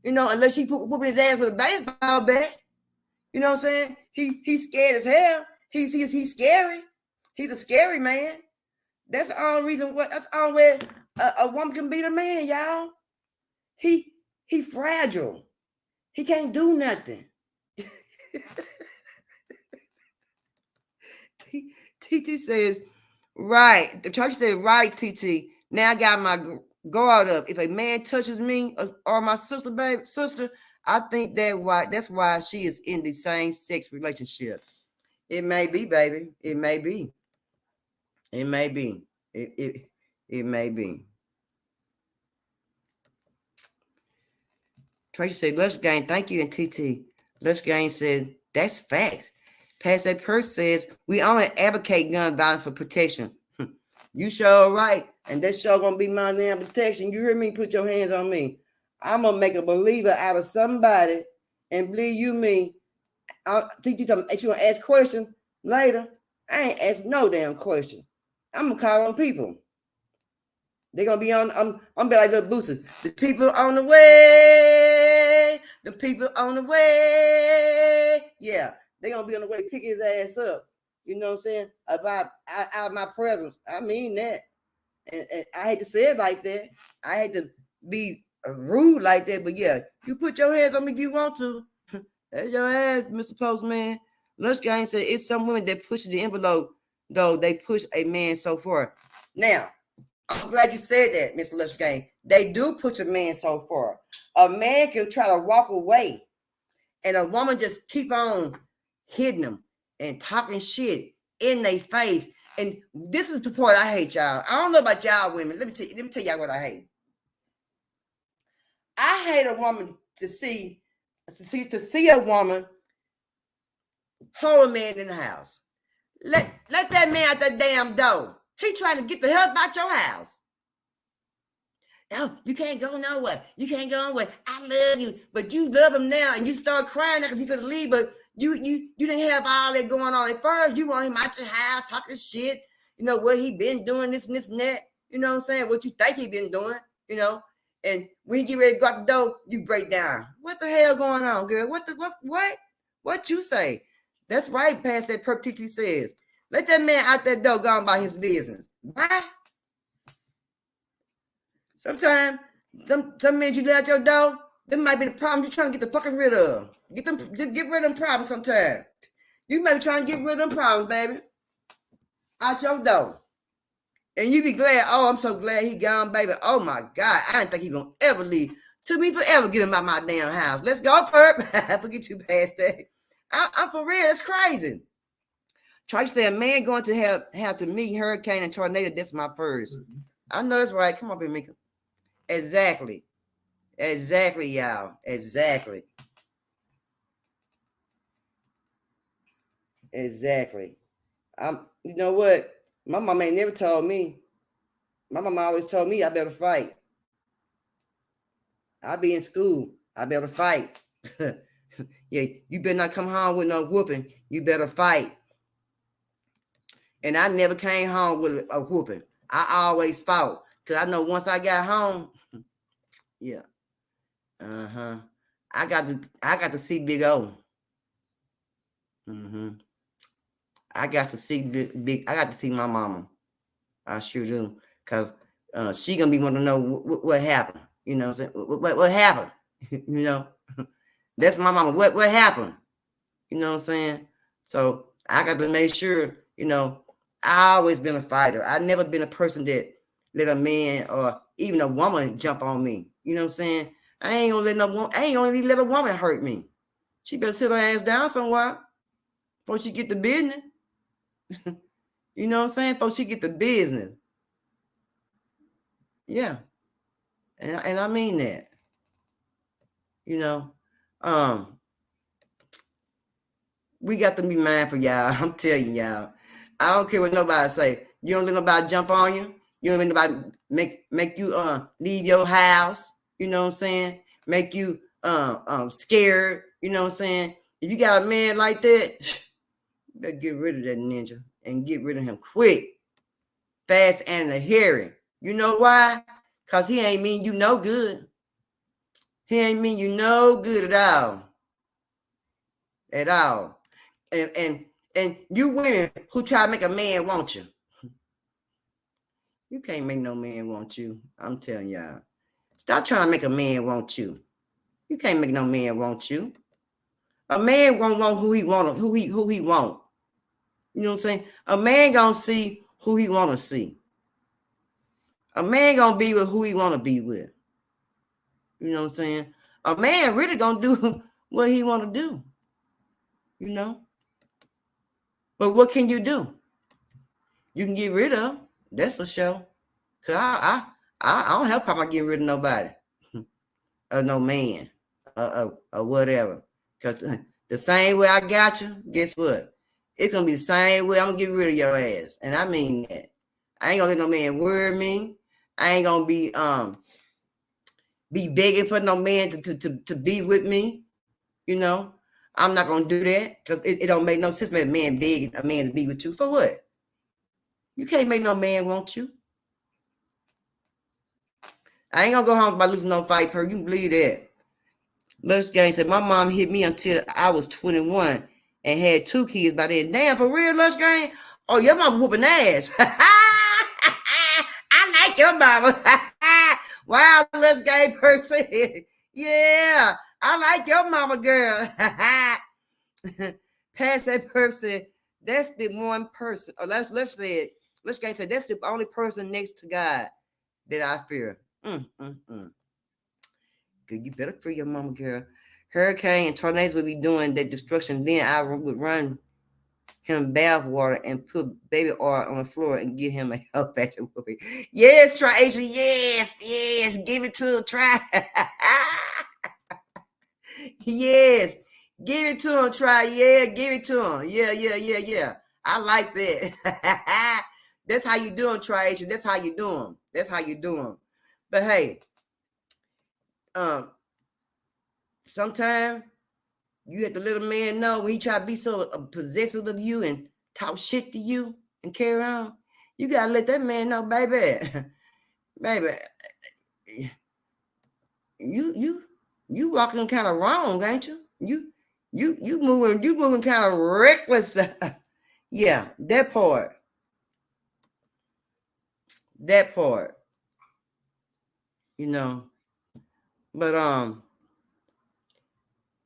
You know, unless she whooping his ass with a baseball bat. You know what I'm saying? He's scared as hell. He's scary. He's a scary man. That's the only reason. That's the only way a woman can beat a man, y'all. He fragile. He can't do nothing. TT says, right. The church said, right, TT. Now I got my guard up. If a man touches me or my sister, I think that's why she is in the same sex relationship. It may be, baby. It may be. It may be. It may be. Tracy said, Lushgang, thank you, and TT. Lushgang said, that's facts. Past that purse says, we only advocate gun violence for protection. You sure right. And that's sure gonna be my damn protection. You hear me? Put your hands on me. I'm gonna make a believer out of somebody, and believe you me, think you gonna ask questions later. I ain't asking no damn question. I'm gonna call on people. They're gonna be on. I'm be like little Boosie. The people on the way. The people on the way. Yeah, they're gonna be on the way. Pick his ass up. You know what I'm saying? About out of my presence. I mean that. And I hate to say it like that. I hate to be rude like that. But yeah, you put your hands on me if you want to. That's your ass, Mr. Postman. Lush Gang said it's some women that push the envelope, though they push a man so far. Now, I'm glad you said that, Mr. Lush Gang. They do push a man so far. A man can try to walk away, and a woman just keep on hitting them and talking shit in their face. And this is the part I hate, y'all. I don't know about y'all women. Let me tell y'all what I hate. I hate a woman to see a woman hold a man in the house. Let that man out that damn door. He trying to get the hell out your house. No, you can't go nowhere. You can't go nowhere. I love you, but you love him now, and you start crying because he's gonna leave. But you didn't have all that going on at first. You want him out your house talking shit. You know what he been doing, this and this and that. You know what I'm saying? What you think he been doing? You know. And when you get ready to go out the door, you break down. What the hell going on, girl? What you say? That's right, past that perp TT says. Let that man out that door go on by his business. Why? Sometimes some men you let out your door, them might be the problem you're trying to get the fucking rid of. Get rid of them problems sometimes. You might be trying to get rid of them problems, baby. Out your door. And you be glad, oh, I'm so glad he gone, baby. Oh my God, I didn't think he gonna ever leave. Took me forever get him out my damn house. Let's go, perp. Forget you past that. I'm for real, it's crazy. Tracy said, man going to have to meet hurricane and tornado. That's my first. Mm-hmm. I know it's right. Come on, baby, Mika. Exactly, y'all. Exactly. You know what? My mama ain't never told me. My mama always told me I better fight. I be in school. I better fight. Yeah, you better not come home with no whooping. You better fight. And I never came home with a whooping. I always fought. Because I know once I got home, yeah. I got to see Big O. I got to see I got to see my mama. I sure do. Because she going to be wanting to know what happened. You know what I'm saying? What happened? You know? That's my mama. What happened? You know what I'm saying? So I got to make sure, you know, I always been a fighter. I never been a person that let a man or even a woman jump on me. You know what I'm saying? I ain't gonna let a woman hurt me. She better sit her ass down somewhere before she get the business. You know what I'm saying? Before she get the business. Yeah. And I mean that. You know, we got to be mindful, y'all. I'm telling y'all. I don't care what nobody say. You don't let nobody jump on you. You don't let nobody make you leave your house. You know what I'm saying? Make you scared. You know what I'm saying? If you got a man like that, you better get rid of that ninja and get rid of him quick, fast, and in a hurry. You know why? Because he ain't mean you no good. He ain't mean you no good at all. At all. And you women who try to make a man want you. You can't make no man want you. I'm telling y'all. Stop trying to make a man want you. You can't make no man want you. A man won't want who he want. You know what I'm saying? A man gonna see who he want to see. A man gonna be with who he want to be with. You know what I'm saying? A man really gonna do what he want to do. You know? But what can you do? You can get rid of. That's for sure. Cause I don't have problem getting rid of nobody. Or no man. Or whatever. Cause the same way I got you, guess what? It's gonna be the same way I'm gonna get rid of your ass. And I mean that. I ain't gonna let no man worry me. I ain't gonna be begging for no man to be with me. You know, I'm not gonna do that because it don't make no sense. Make a man beg a man to be with you for what? You can't make no man want you. I ain't gonna go home by losing no fight, per. You can believe that. Lush Gang said, my mom hit me until I was 21 and had 2 kids by then. Damn, for real, Lush Gang? Oh, your mama whooping ass. I like your mama. Wow, Lush Gang person. Yeah, I like your mama, girl. Pass that person. That's the one person. Oh, let's say it. Lush Gang said, that's the only person next to God that I fear. Good, you better free your mama, girl. Hurricane and tornadoes would be doing that destruction. Then I would run him bath water and put baby oil on the floor and give him a health patch of whooping. Yes, try Asia. Yes, give it to him. Try. Yes, give it to him. Try. Yeah, give it to him. Yeah. I like that. That's how you doing, try Asia. That's how you doing. But hey, sometimes you have to let a man know when he try to be so possessive of you and talk shit to you and carry on. You gotta let that man know, baby, you walking kind of wrong, ain't you? You moving kind of reckless. Yeah, that part. You know, but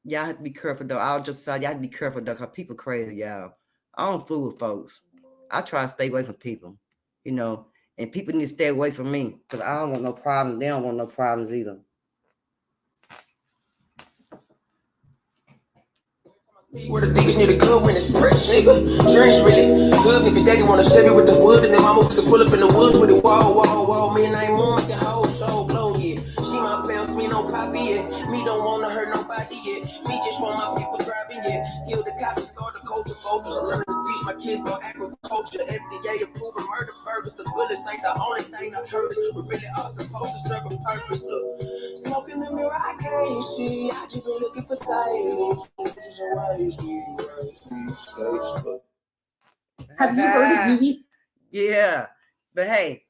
y'all have to be careful though. I'll just say y'all have to be careful though, because people crazy, y'all. I don't fool with folks. I try to stay away from people, you know, and people need to stay away from me because I don't want no problems. They don't want no problems either. Where the dicks need to go when it's fresh, nigga. Drinks really good. If your daddy wanna save it with the wood, and then mama we can pull up in the woods with it. Whoa. Me and I ain't more, make your whole soul glow, yeah. She my bounce, me no poppy, yeah. Me don't wanna hurt nobody, yeah. Me just want my people driving, yeah. Kill the cops and start the culture vultures. I'm learning to teach my kids about agriculture. FDA approving murder burgers. The bullets ain't the only thing that hurt us. We really are supposed to serve a purpose. Look, smoke in the mirror, I can't see. I just been looking for silence. Have you heard of me? Yeah, but hey,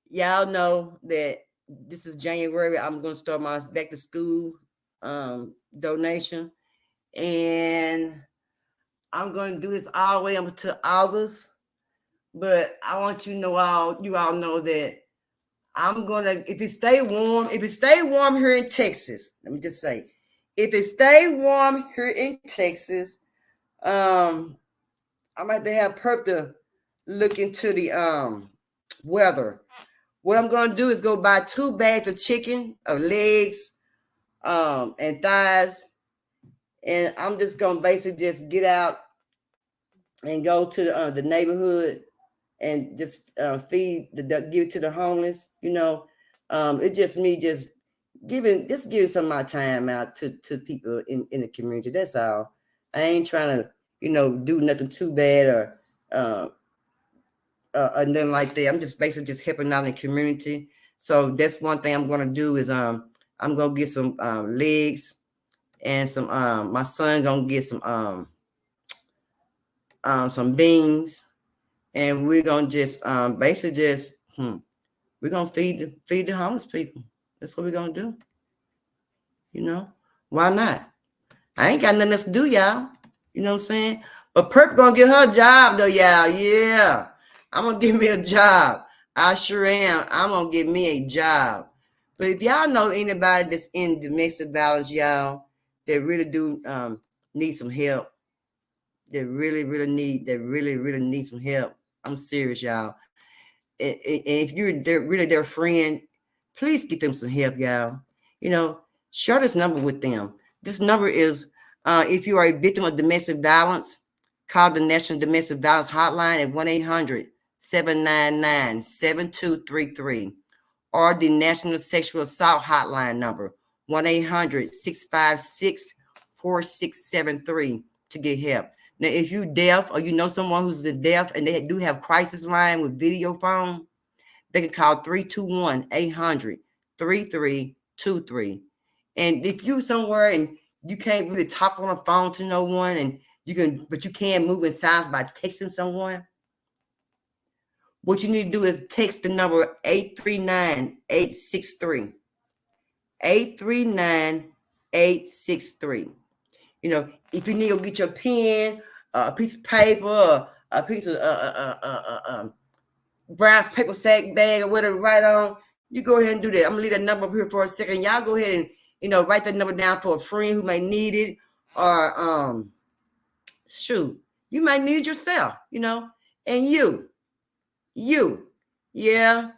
y'all know that this is January. I'm going to start my back to school donation, and I'm going to do this all the way up to August. But I want you all know that I'm gonna, if it stay warm here in Texas, let me just say, if it stay warm here in Texas, I might have Perp to look into the weather. What I'm gonna do is go buy 2 bags of chicken, of legs, and thighs, and I'm just gonna basically just get out and go to the neighborhood and just give it to the homeless. You know, it's just me just giving some of my time out to people in the community. That's all. I ain't trying to, do nothing too bad or nothing like that. I'm just basically just helping out in the community. So that's one thing I'm gonna do is I'm gonna get some legs and some my son gonna get some beans, and we're gonna just basically just we're gonna feed the homeless people. That's what we're gonna do. Why not? I ain't got nothing else to do, y'all. You know what I'm saying? But Perp gonna get her a job though, y'all. Yeah, I'm gonna get me a job. I sure am. I'm gonna get me a job. But if y'all know anybody that's in domestic violence, y'all, that really do need some help, that really need some help. I'm serious, y'all. And if you're really their friend, please get them some help, y'all. Share this number with them. This number is, if you are a victim of domestic violence, call the National Domestic Violence Hotline at 1-800-799-7233, or the National Sexual Assault Hotline number, 1-800-656-4673 to get help. Now, if you're deaf or you know someone who's deaf and they do have crisis line with video phone, they can call 321-800-3323. And if you're somewhere and you can't really talk on the phone to no one, and but you can move in silence by texting someone. What you need to do is text the number 839-863. 839-863. You know, if you need to get your pen, a piece of paper, a piece of brown paper sack bag or whatever, write on, you go ahead and do that. I'm gonna leave that number up here for a second. Y'all go ahead and, you know, write that number down for a friend who may need it, or shoot, you might need it yourself, you know. And you, yeah,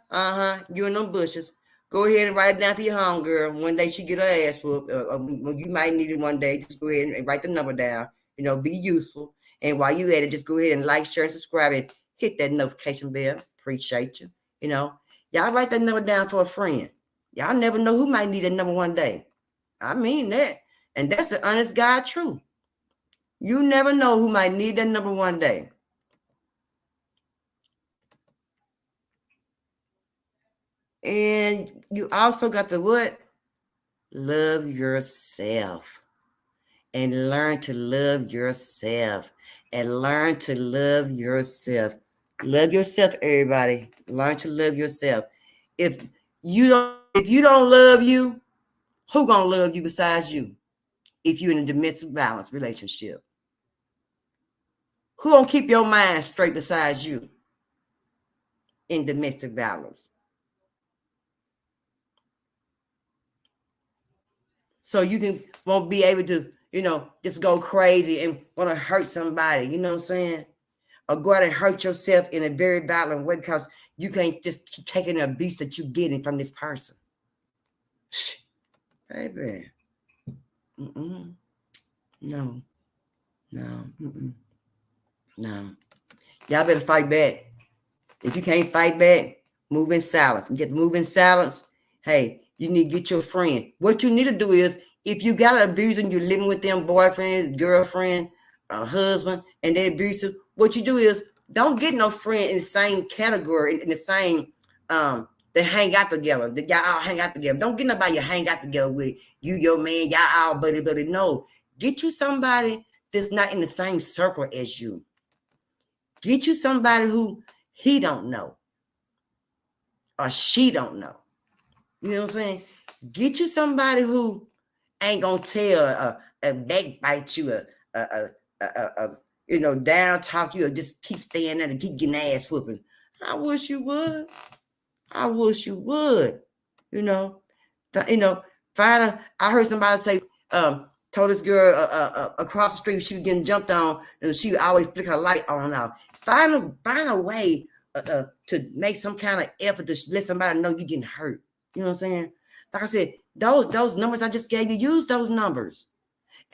you in them bushes. Go ahead and write it down for your homegirl. One day she get her ass whooped. You might need it one day. Just go ahead and write the number down. You know, be useful. And while you at it, just go ahead and like, share, and subscribe, and hit that notification bell. Appreciate you. You know, y'all write that number down for a friend. Y'all never know who might need that number one day. I mean that. And that's the honest God truth. You never know who might need that number one day. And you also got to what? Love yourself. And learn to love yourself. And learn to love yourself. Love yourself, everybody. Learn to love yourself. If you don't love you, who gonna love you besides you? If you're in a domestic violence relationship, who gonna keep your mind straight besides you in domestic violence? So you won't be able to, you know, just go crazy and want to hurt somebody, you know what I'm saying? Or go out and hurt yourself in a very violent way because you can't just keep taking the abuse that you're getting from this person. Shh, baby. No. No. Y'all better fight back. If you can't fight back, move in silence. Get move in silence. Hey, you need to get your friend. What you need to do is, if you got an abuser and you're living with them, boyfriend, girlfriend, husband, and they're abusive, what you do is, don't get no friend in the same category, in the same, they hang out together. That y'all all hang out together. Don't get nobody you hang out together with. You, your man, y'all all buddy. No. Get you somebody that's not in the same circle as you. Get you somebody who he don't know or she don't know. You know what I'm saying? Get you somebody who ain't gonna tell a backbite you, you know, down talk you, or just keep staying there and keep getting ass whooping. I wish you would. I wish you would. You know, find I heard somebody say, told this girl across the street she was getting jumped on, and she would always flick her light on and off. Find a way to make some kind of effort to let somebody know you're getting hurt. You know what I'm saying? Like I said, those numbers I just gave you, use those numbers.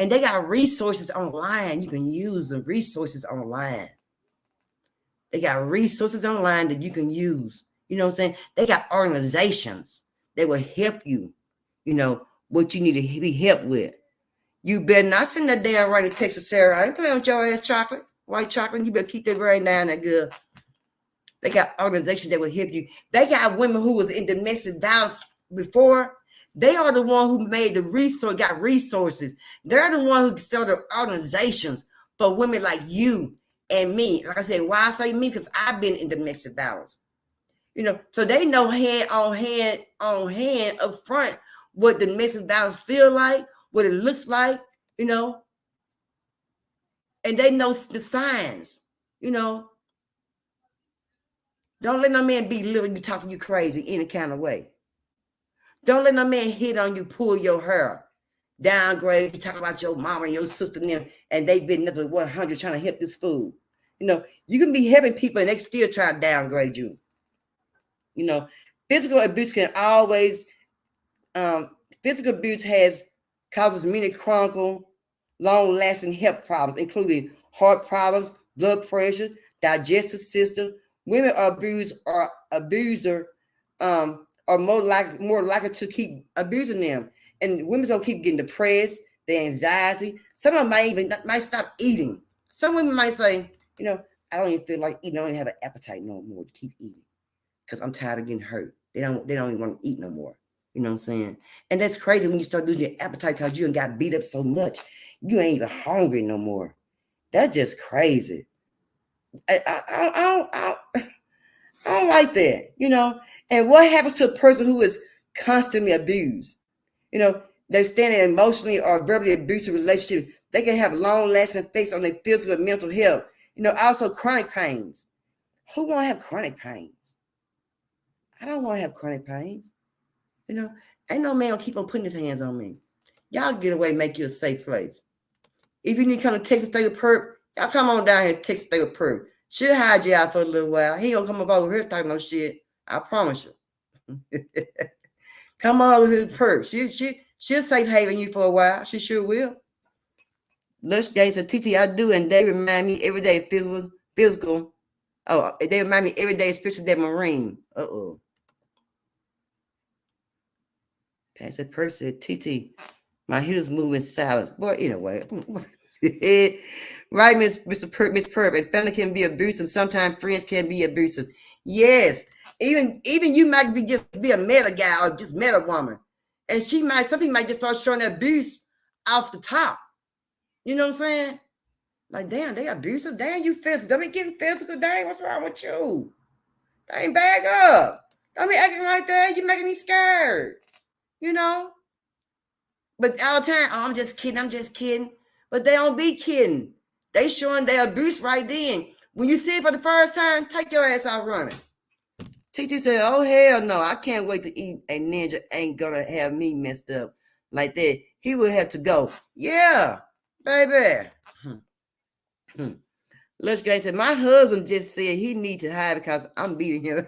And they got resources online. You can use the resources online. They got resources online that you can use. You know what I'm saying? They got organizations that will help you, you know, what you need to be helped with. You better not send that damn writing text to Sarah. I ain't playing with your ass, chocolate. White chocolate. You better keep that right down that good. They got organizations that will help you. They got women who was in domestic violence before. They are the one who made the resource, got resources. They're the one who started organizations for women like you and me. Like I said, why I say me? Because I've been in domestic violence. You know, so they know hand on hand up front what domestic violence feel like, what it looks like, you know. And they know the signs, you know. Don't let no man belittle you, talking you crazy any kind of way. Don't let no man hit on you, pull your hair, downgrade you, talk about your mama and your sister and them, and they've been another 100 trying to help this fool. You know, you can be helping people and they still try to downgrade you. You know, physical abuse can always, physical abuse causes many chronic, long-lasting health problems, including heart problems, blood pressure, digestive system. Women abused or abuser are more likely to keep abusing them, and women's gonna keep getting depressed, the anxiety. Some of them might stop eating. Some women might say, you know, I don't even feel like eating. I don't even have an appetite no more to keep eating because I'm tired of getting hurt. They don't even want to eat no more. You know what I'm saying? And that's crazy when you start losing your appetite because you ain't got beat up so much. You ain't even hungry no more. That's just crazy. I don't like that, you know. And what happens to a person who is constantly abused? You know, they stand in emotionally or verbally abusive relationship. They can have long-lasting effects on their physical and mental health. You know, also chronic pains. Who want to have chronic pains? I don't want to have chronic pains. You know, ain't no man gonna keep on putting his hands on me. Y'all get away, make you a safe place. If you need to come to Texas State of Perp, y'all come on down here to Texas State of Perp. She'll hide you out for a little while. He gonna come up over here talking no shit. I promise you. Come on over here to Perp. She'll safe haven you for a while. She sure will. Lush Gates and TT, I do, and they remind me every day physical. Oh, they remind me every day, especially that Marine. Uh-oh. Pastor Perp said, TT, my heels moving silent. Boy, anyway. Right, Miss Perp. And family can be abusive. Sometimes friends can be abusive. Yes. Even you might be a meta guy or just meta woman. And some people might just start showing abuse off the top. You know what I'm saying? Like, damn, they abusive. Damn, you physical. Don't be getting physical. Damn, what's wrong with you? Dang, back up. Don't be acting like that. You're making me scared. You know? But all the time, oh, I'm just kidding. But they don't be kidding. They showing their abuse right then. When you see it for the first time, take your ass out running. TT said, oh, hell no. I can't wait to eat. A ninja ain't going to have me messed up like that. He will have to go. Yeah, baby. Lush Gray said, my husband just said he need to hide because I'm beating him.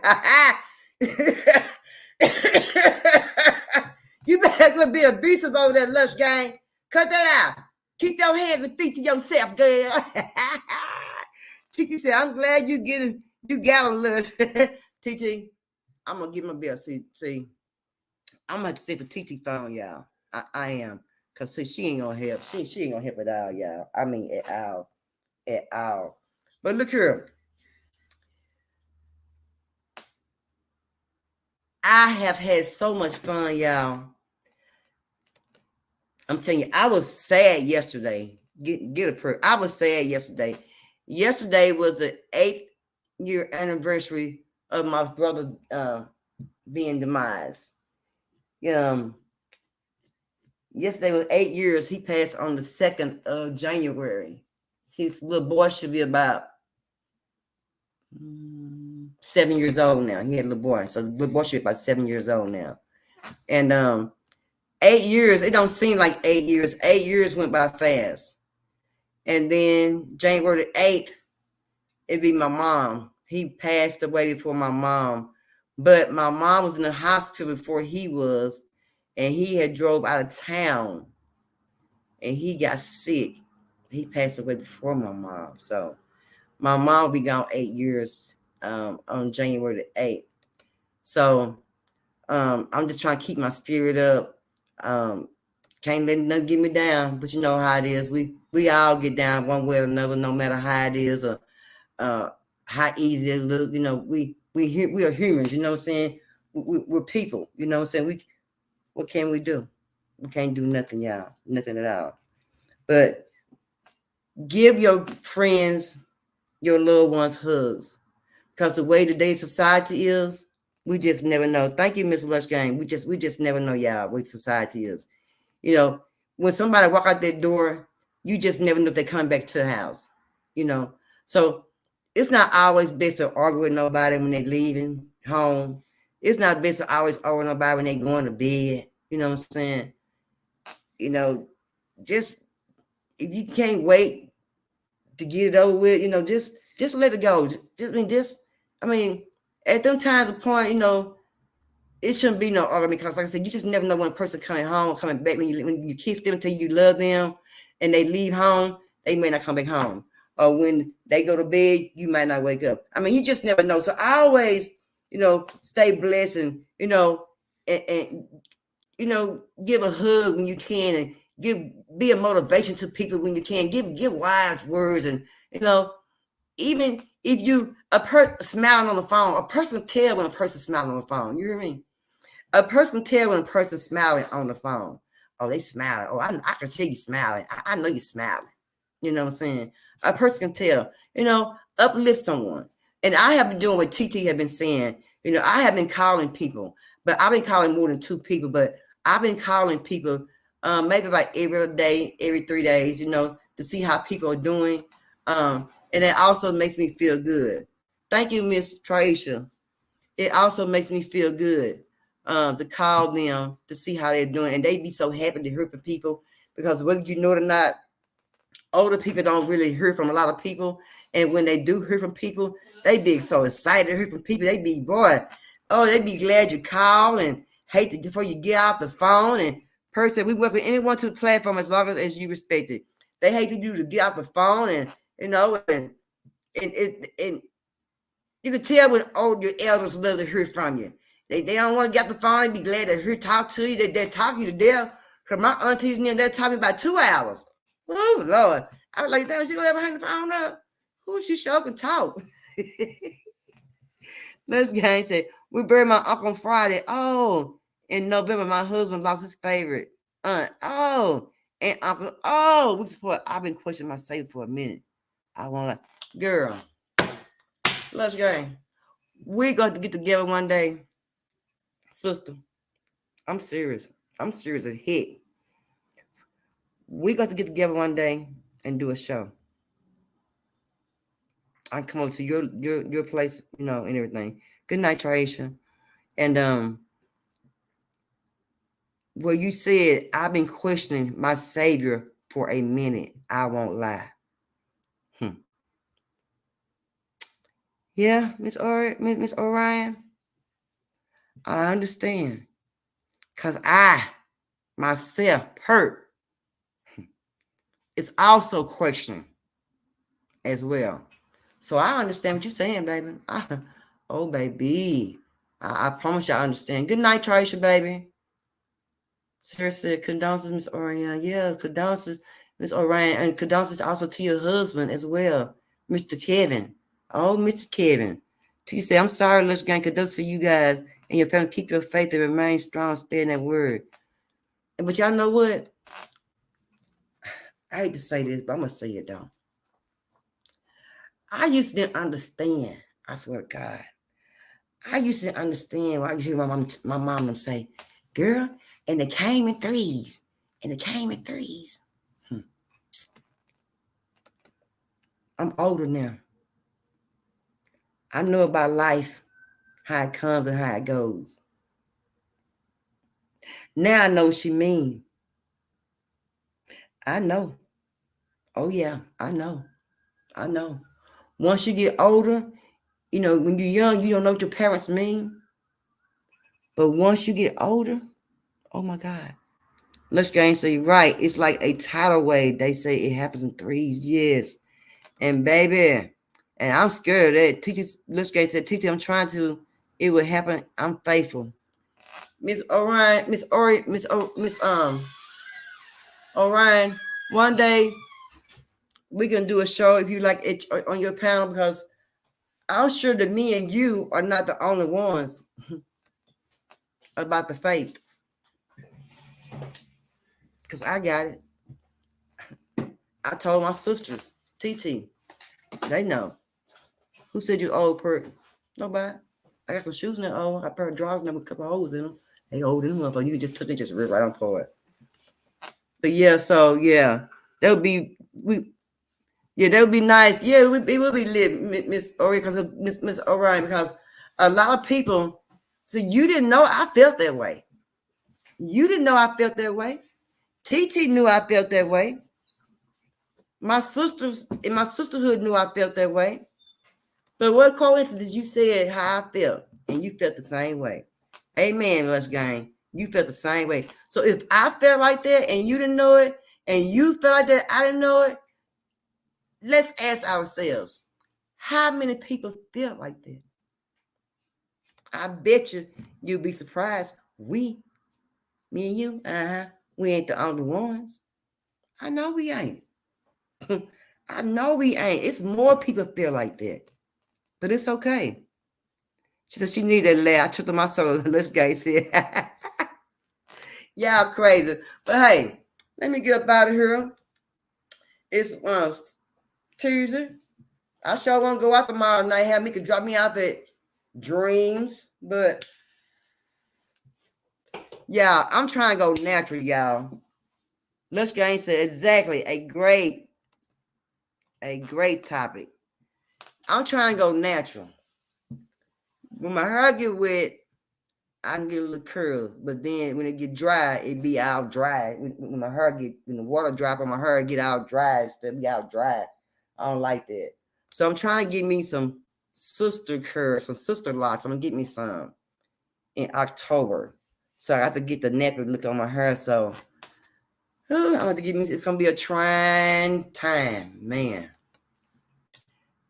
You better be abusive over that Lush gang. Cut that out. Keep your hands and feet to yourself, girl. TT said, I'm glad you got him, Lush. TT, I'm gonna give my bill. See, I'm gonna have to say for TT phone, y'all. I am. Cause see, she ain't gonna help. She ain't gonna help at all, y'all. I mean at all. But look here. I have had so much fun, y'all. I'm telling you, I was sad yesterday. Get a prayer. I was sad yesterday. Yesterday was the 8th year anniversary of my brother being demised. Yesterday was 8 years. He passed on the 2nd of January. His little boy should be about 7 years old now. He had a little boy. So the little boy should be about 7 years old now. And 8 years, it don't seem like 8 years. 8 years went by fast. And then January the 8th, it'd be my mom. He passed away before my mom. But my mom was in the hospital before he was. And he had drove out of town. And he got sick. He passed away before my mom. So my mom will be gone 8 years on January the 8th. So I'm just trying to keep my spirit up. Can't let nothing get me down, but you know how it is. We all get down one way or another, no matter how it is or how easy it looks. You know, we are humans. You know what I'm saying? We're people. You know what I'm saying? What can we do? We can't do nothing, y'all. Nothing at all. But give your friends, your loved ones, hugs, because the way today's society is, we just never know. Thank you, Miss Lush Gang. We just never know, y'all, what society is. You know, when somebody walk out that door, you just never know if they're coming back to the house. You know, so it's not always best to argue with nobody when they're leaving home. It's not best to always argue with nobody when they're going to bed. You know what I'm saying? You know, just if you can't wait to get it over with, you know, just let it go. I mean, at them times of point, you know, it shouldn't be no argument because, like I said, you just never know when a person coming home, coming back. When you kiss them until you love them, and they leave home, they may not come back home. Or when they go to bed, you might not wake up. I mean, you just never know. So I always, you know, stay blessed and, you know, and you know, give a hug when you can, and be a motivation to people when you can. Give wise words, and you know, even if a person smiling on the phone, a person can tell when a person's smiling on the phone. You hear me? A person can tell when a person's smiling on the phone. Oh, they smiling. Oh, I can tell you smiling. I know you're smiling. You know what I'm saying? A person can tell, uplift someone. And I have been doing what TT have been saying. I have been calling people, but I've been calling more than 2 people, but I've been calling people maybe about every day, every 3 days, to see how people are doing. And it also makes me feel good. Thank you, Miss Traisha. It also makes me feel good to call them to see how they're doing. And they be so happy to hear from people, because whether you know it or not, older people don't really hear from a lot of people. And when they do hear from people, they be so excited to hear from people. They be, they be glad you call and hate to before you get off the phone. And person, we welcome anyone to the platform as long as you respect it. They hate for you to get off the phone and and you can tell when your elders love to hear from you. They don't want to get off the phone and be glad to talk to you. They're talking to you to death. Because my aunties, they're talking about 2 hours. Oh, Lord. I was like, damn, she gonna ever hang the phone up? Who she sure can talk? Let's gang say, we buried my uncle on Friday. Oh, in November, my husband lost his favorite aunt. Oh, and uncle. Oh, we support. I've been questioning myself for a minute. I want to, girl. Let's gang. We're going to get together one day, sister. I'm serious. I'm serious as heck. We got to get together one day and do a show. I come over to your place, and everything. Good night, Traisha. And well, you said I've been questioning my Savior for a minute. I won't lie. Yeah, Miss Orion, I understand. Cause I myself hurt. It's also questioning as well. So I understand what you're saying, baby. Oh, baby. I promise you I understand. Good night, Traisha, baby. Sarah said, condolences, Miss Orion. Yeah, condolences, Miss Orion. And condolences also to your husband as well, Mr. Kevin. Oh, Mr. Kevin. She said, I'm sorry, let's gang. Condolences for you guys and your family. Keep your faith and remain strong. Stay in that word. But y'all know what? I hate to say this, but I'm going to say it, though. I used to understand. I swear to God. I used to understand why I used to hear my mom say, girl, and they came in threes. And they came in threes. I'm older now. I know about life, how it comes and how it goes. Now I know what she means. I know. Oh, yeah, I know. I know. Once you get older, when you're young, you don't know what your parents mean. But once you get older, oh, my God. Let's go and say, right, it's like a tidal wave. They say it happens in threes, yes. And baby, and I'm scared of that. Teachers, let's go and say, teacher, I'm trying to, it will happen. I'm faithful. Miss Orion, Orion, one day we can do a show if you like it on your panel, because I'm sure that me and you are not the only ones about the faith. Because I got it. I told my sisters, TT, they know. Who said you old person? Nobody. I got some shoes in there old. I pair of drawers with a couple of holes in them. They old in them, motherfucker. You can just touch it, just rip right on for it. But yeah, so yeah, that would be that would be nice. Yeah, it would be lit, Miss Orion, because Miss Orion, because a lot of people. So you didn't know I felt that way. You didn't know I felt that way. TT knew I felt that way. My sisters in my sisterhood knew I felt that way. But what coincidence you said how I felt, and you felt the same way. Amen, Lush Gang. You felt the same way. So if I felt like that and you didn't know it, and you felt like that, I didn't know it, let's ask ourselves, how many people feel like that? I bet you'll be surprised. Me and you, we ain't the only ones. I know we ain't. I know we ain't. It's more people feel like that. But it's okay. She said she needed that laugh. I took to my soul. Let's guy said, y'all crazy. But hey, let me get up out of here. It's Tuesday. I sure want to go out tomorrow night. Have me could drop me off at Dreams. But yeah, I'm trying to go natural, y'all. Let's Gang said exactly a great topic. I'm trying to go natural. When my hair get wet, I can get a little curls, but then when it get dry, it be all dry. When my hair when the water drop on my hair, it get all dry, instead be all dry. I don't like that. So I'm trying to get me some sister curls, some sister locks. I'm gonna get me some in October. So I have to get the natural look on my hair. So I'm gonna get me. It's gonna be a trying time, man.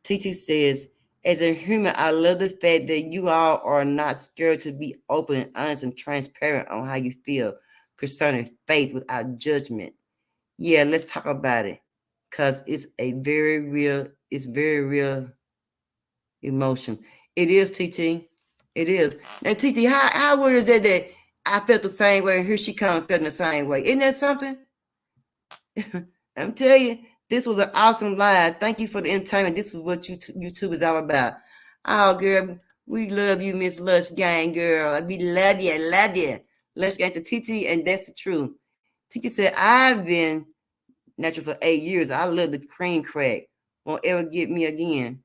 TT says, as a human, I love the fact that you all are not scared to be open and honest and transparent on how you feel concerning faith without judgment. Yeah, let's talk about it. Because it's a very real emotion. It is, TT. It is. Now, TT, how weird is that I felt the same way and here she comes feeling the same way? Isn't that something? I'm telling you, this was an awesome live. Thank you for the entertainment. This is what YouTube is all about. Oh, girl, we love you, Miss Lush Gang, girl. We love you, Lush Gang to TT, and that's the truth. TT said, I've been natural for 8 years. I love the cream crack. Won't ever get me again.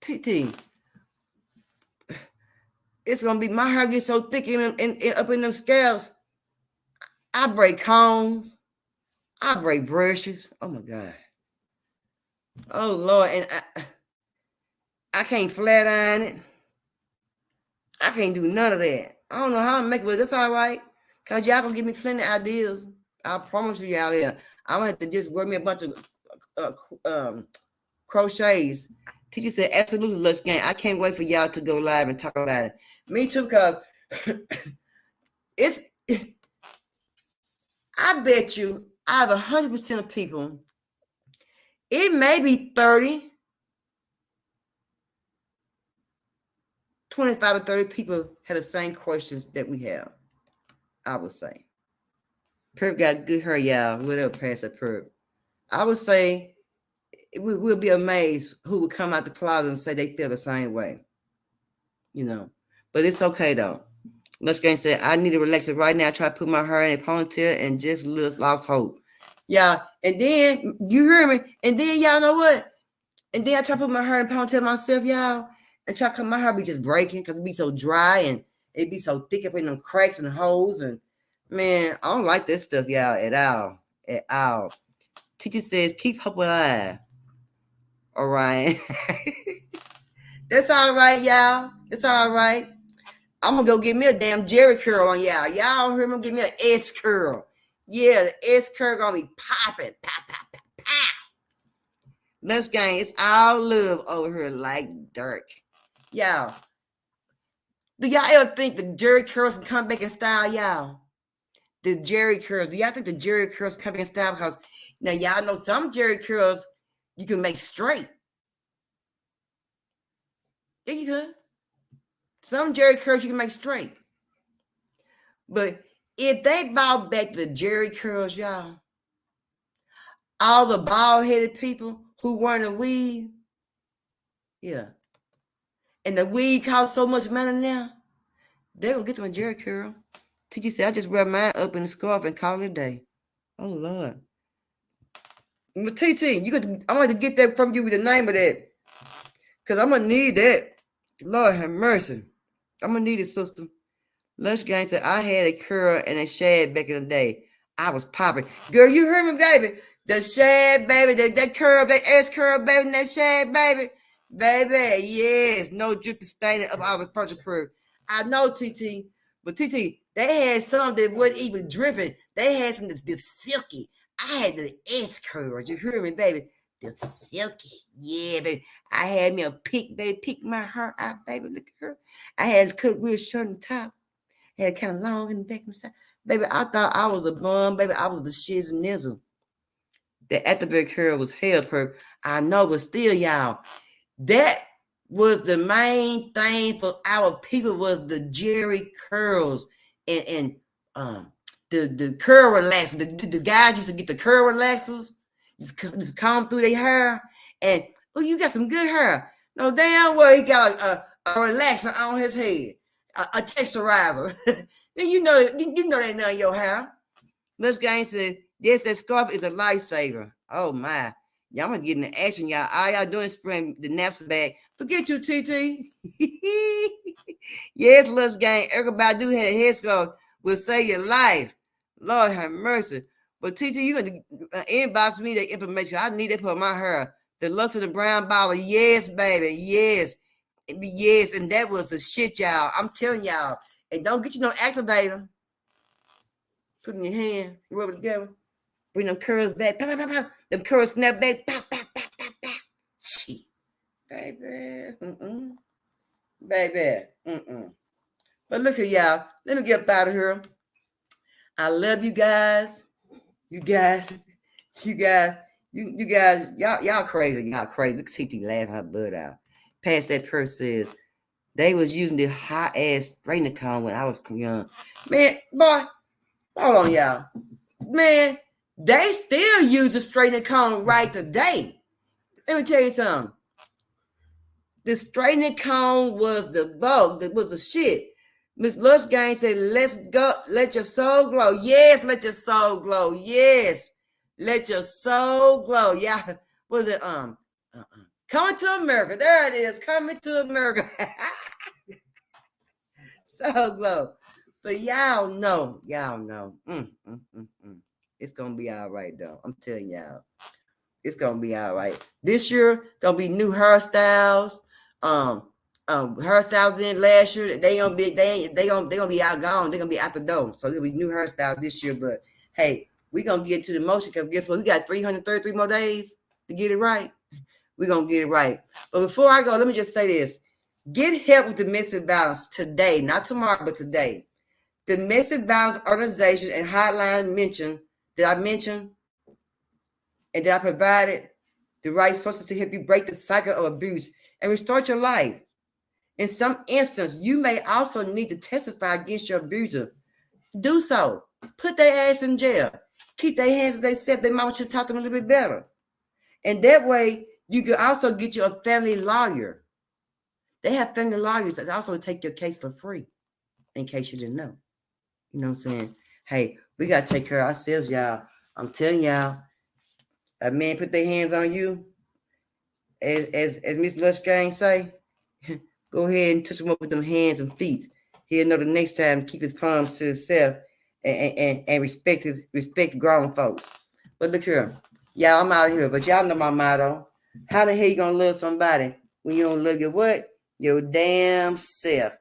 TT, it's gonna be, my hair gets so thick up in them scalps. I break combs. I break brushes. Oh my God. Oh Lord. And I can't flat iron it. I can't do none of that. I don't know how to make it, but that's all right. Cause y'all gonna give me plenty of ideas. I promise you y'all there. I'm gonna have to just wear me a bunch of crochets. Teacher said, absolutely, Lush Gang. I can't wait for y'all to go live and talk about it. Me too, because I bet you out of 100% of people, it may be 30, 25 to 30 people had the same questions that we have, I would say. Perp got good hair, y'all. Whatever, Pastor Perp. I would say we'll be amazed who would come out the closet and say they feel the same way. You know, but it's okay though. Lush Gang said, I need to relax it right now. I try to put my hair in a ponytail and just lost hope. Yeah, and then you hear me, and then y'all know what? And then I try to put my hair in a ponytail myself, y'all, and try to come, my hair be just breaking because it be so dry and it be so thick up in them cracks and holes. And man, I don't like this stuff, y'all, at all. Teacher says, keep hope alive. All right. That's all right, y'all. It's all right. I'm gonna go get me a damn Jerry curl on y'all. Y'all hear me? Give me an S curl. Yeah, the S curl gonna be popping. Pop, pop, pop, pop. Lush Gang, it's all love over here like Dirk. Y'all, do y'all ever think the Jerry curls can come back in style, y'all? The Jerry curls. Do y'all think the Jerry curls come back in style? Because now y'all know some Jerry curls you can make straight. Yeah, you could. Some Jerry curls you can make straight. But if they brought back the Jerry curls, y'all, all the bald-headed people who wearing a weave, yeah, and the weave costs so much money now, they will get them a Jerry curl. TG said, I just wear mine up in the scarf and call it a day. Oh, Lord. But TT, I want to get that from you with the name of that. Because I'm going to need that. Lord have mercy. I'm going to need it, sister. Lush Gang said, I had a curl and a shad back in the day. I was popping. Girl, you heard me, baby. The shad, baby. That curl, that S curl, baby, and that shad, baby. Baby, yes. No dripping staining up out of the furniture curve. I know, TT. But TT, they had some that wasn't even dripping. They had some that's silky. I had the S curl. You hear me, baby? The silky. Yeah, baby. I had me a pick, baby. Pick my hair out, baby. Look at her. I had it cut real short on the top. Had it kind of long in the back and side. Baby, I thought I was a bum. Baby, I was the shiz nizzle. The Atterbury curl was hell perfect. I know, but still, y'all, that was the main thing for our people was the Jerry curls and the curl relaxers. The guys used to get the curl relaxers, just comb through their hair, and you got some good hair. No damn well he got a relaxer on his head, a texturizer. Then you know that none of your hair. Lush Gang said, yes, that scarf is a lifesaver. Oh my. Y'all gonna get in the action, y'all. All y'all doing is spraying the napkin bag. Forget you, TT. Yes, Lush Gang. Everybody do have a headscarf will save your life. Lord have mercy. But TT, you gonna inbox me that information. I need that for my hair. The Lust of the Brown Bottle. Yes, baby. Yes. Yes, and that was the shit, y'all. I'm telling y'all. And don't get you no activator. Put in your hand, rub it together. Bring them curls back. Pow, pow, pow. Them curls snap back. Pow, pow, pow, pow, pow. Shit. Baby. Baby. But look at y'all. Let me get up out of here. I love you guys. You guys, y'all crazy. Y'all crazy. Look at TT laughing her butt out. Past that purse says, they was using the hot ass straightening comb when I was young. Man, boy, hold on, y'all. Man, they still use the straightening comb right today. Let me tell you something. The straightening comb was the bug. That was the shit. Miss Lush Gang said, let's go. Let your soul glow. Yes, let your soul glow. Yes. Let your soul glow. Yeah. Was it Coming to America. There it is. Coming to America. Soul glow. But y'all know. It's gonna be all right though. I'm telling y'all. It's gonna be all right. This year, gonna be new hairstyles. Hairstyles in last year. They gonna be out gone. They're gonna be out the door. So there'll be new hairstyles this year. But hey, we gonna get to the motion because guess what? We got 333 more days to get it right. We're gonna get it right. But before I go, let me just say this. Get help with domestic violence today, not tomorrow, but today. Domestic violence organization and hotline I mentioned, and that I provided the right sources to help you break the cycle of abuse and restore your life. In some instance, you may also need to testify against your abuser. Do so. Put their ass in jail. Keep their hands as they said. Their mama should talk to them a little bit better. And that way, you can also get you a family lawyer. They have family lawyers that also take your case for free, in case you didn't know. You know what I'm saying? Hey, we got to take care of ourselves, y'all. I'm telling y'all, a man put their hands on you, as Miss Lush Gang say, go ahead and touch him up with them hands and feet. He'll know the next time keep his palms to himself and respect grown folks. But look here, y'all, I'm out of here. But y'all know my motto. How the hell you gonna love somebody when you don't love your what? Your damn self.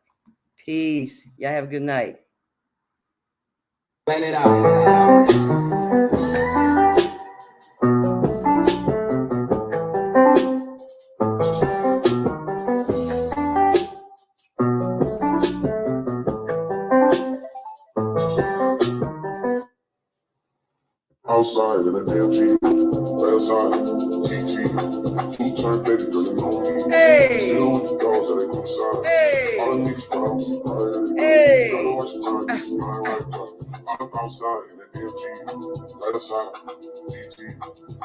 Peace. Y'all have a good night. Plan it out. Outside in the DMG, outside, TT, 2 turn baby girl, you know me. Hey! Still with the dogs that ain't inside. Hey! All the niggas right. Hey! Gotta watch the time, niggas flying right. I'm outside in the DMG, right outside, TT,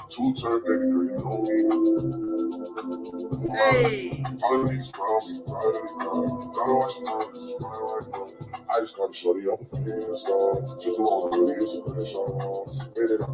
2 turn baby girl, you know me. Hey! All the niggas around me, right. Gotta watch the time, niggas flying right. I just got a shorty off the fence, so she do all the really is a fresh on. Made it up,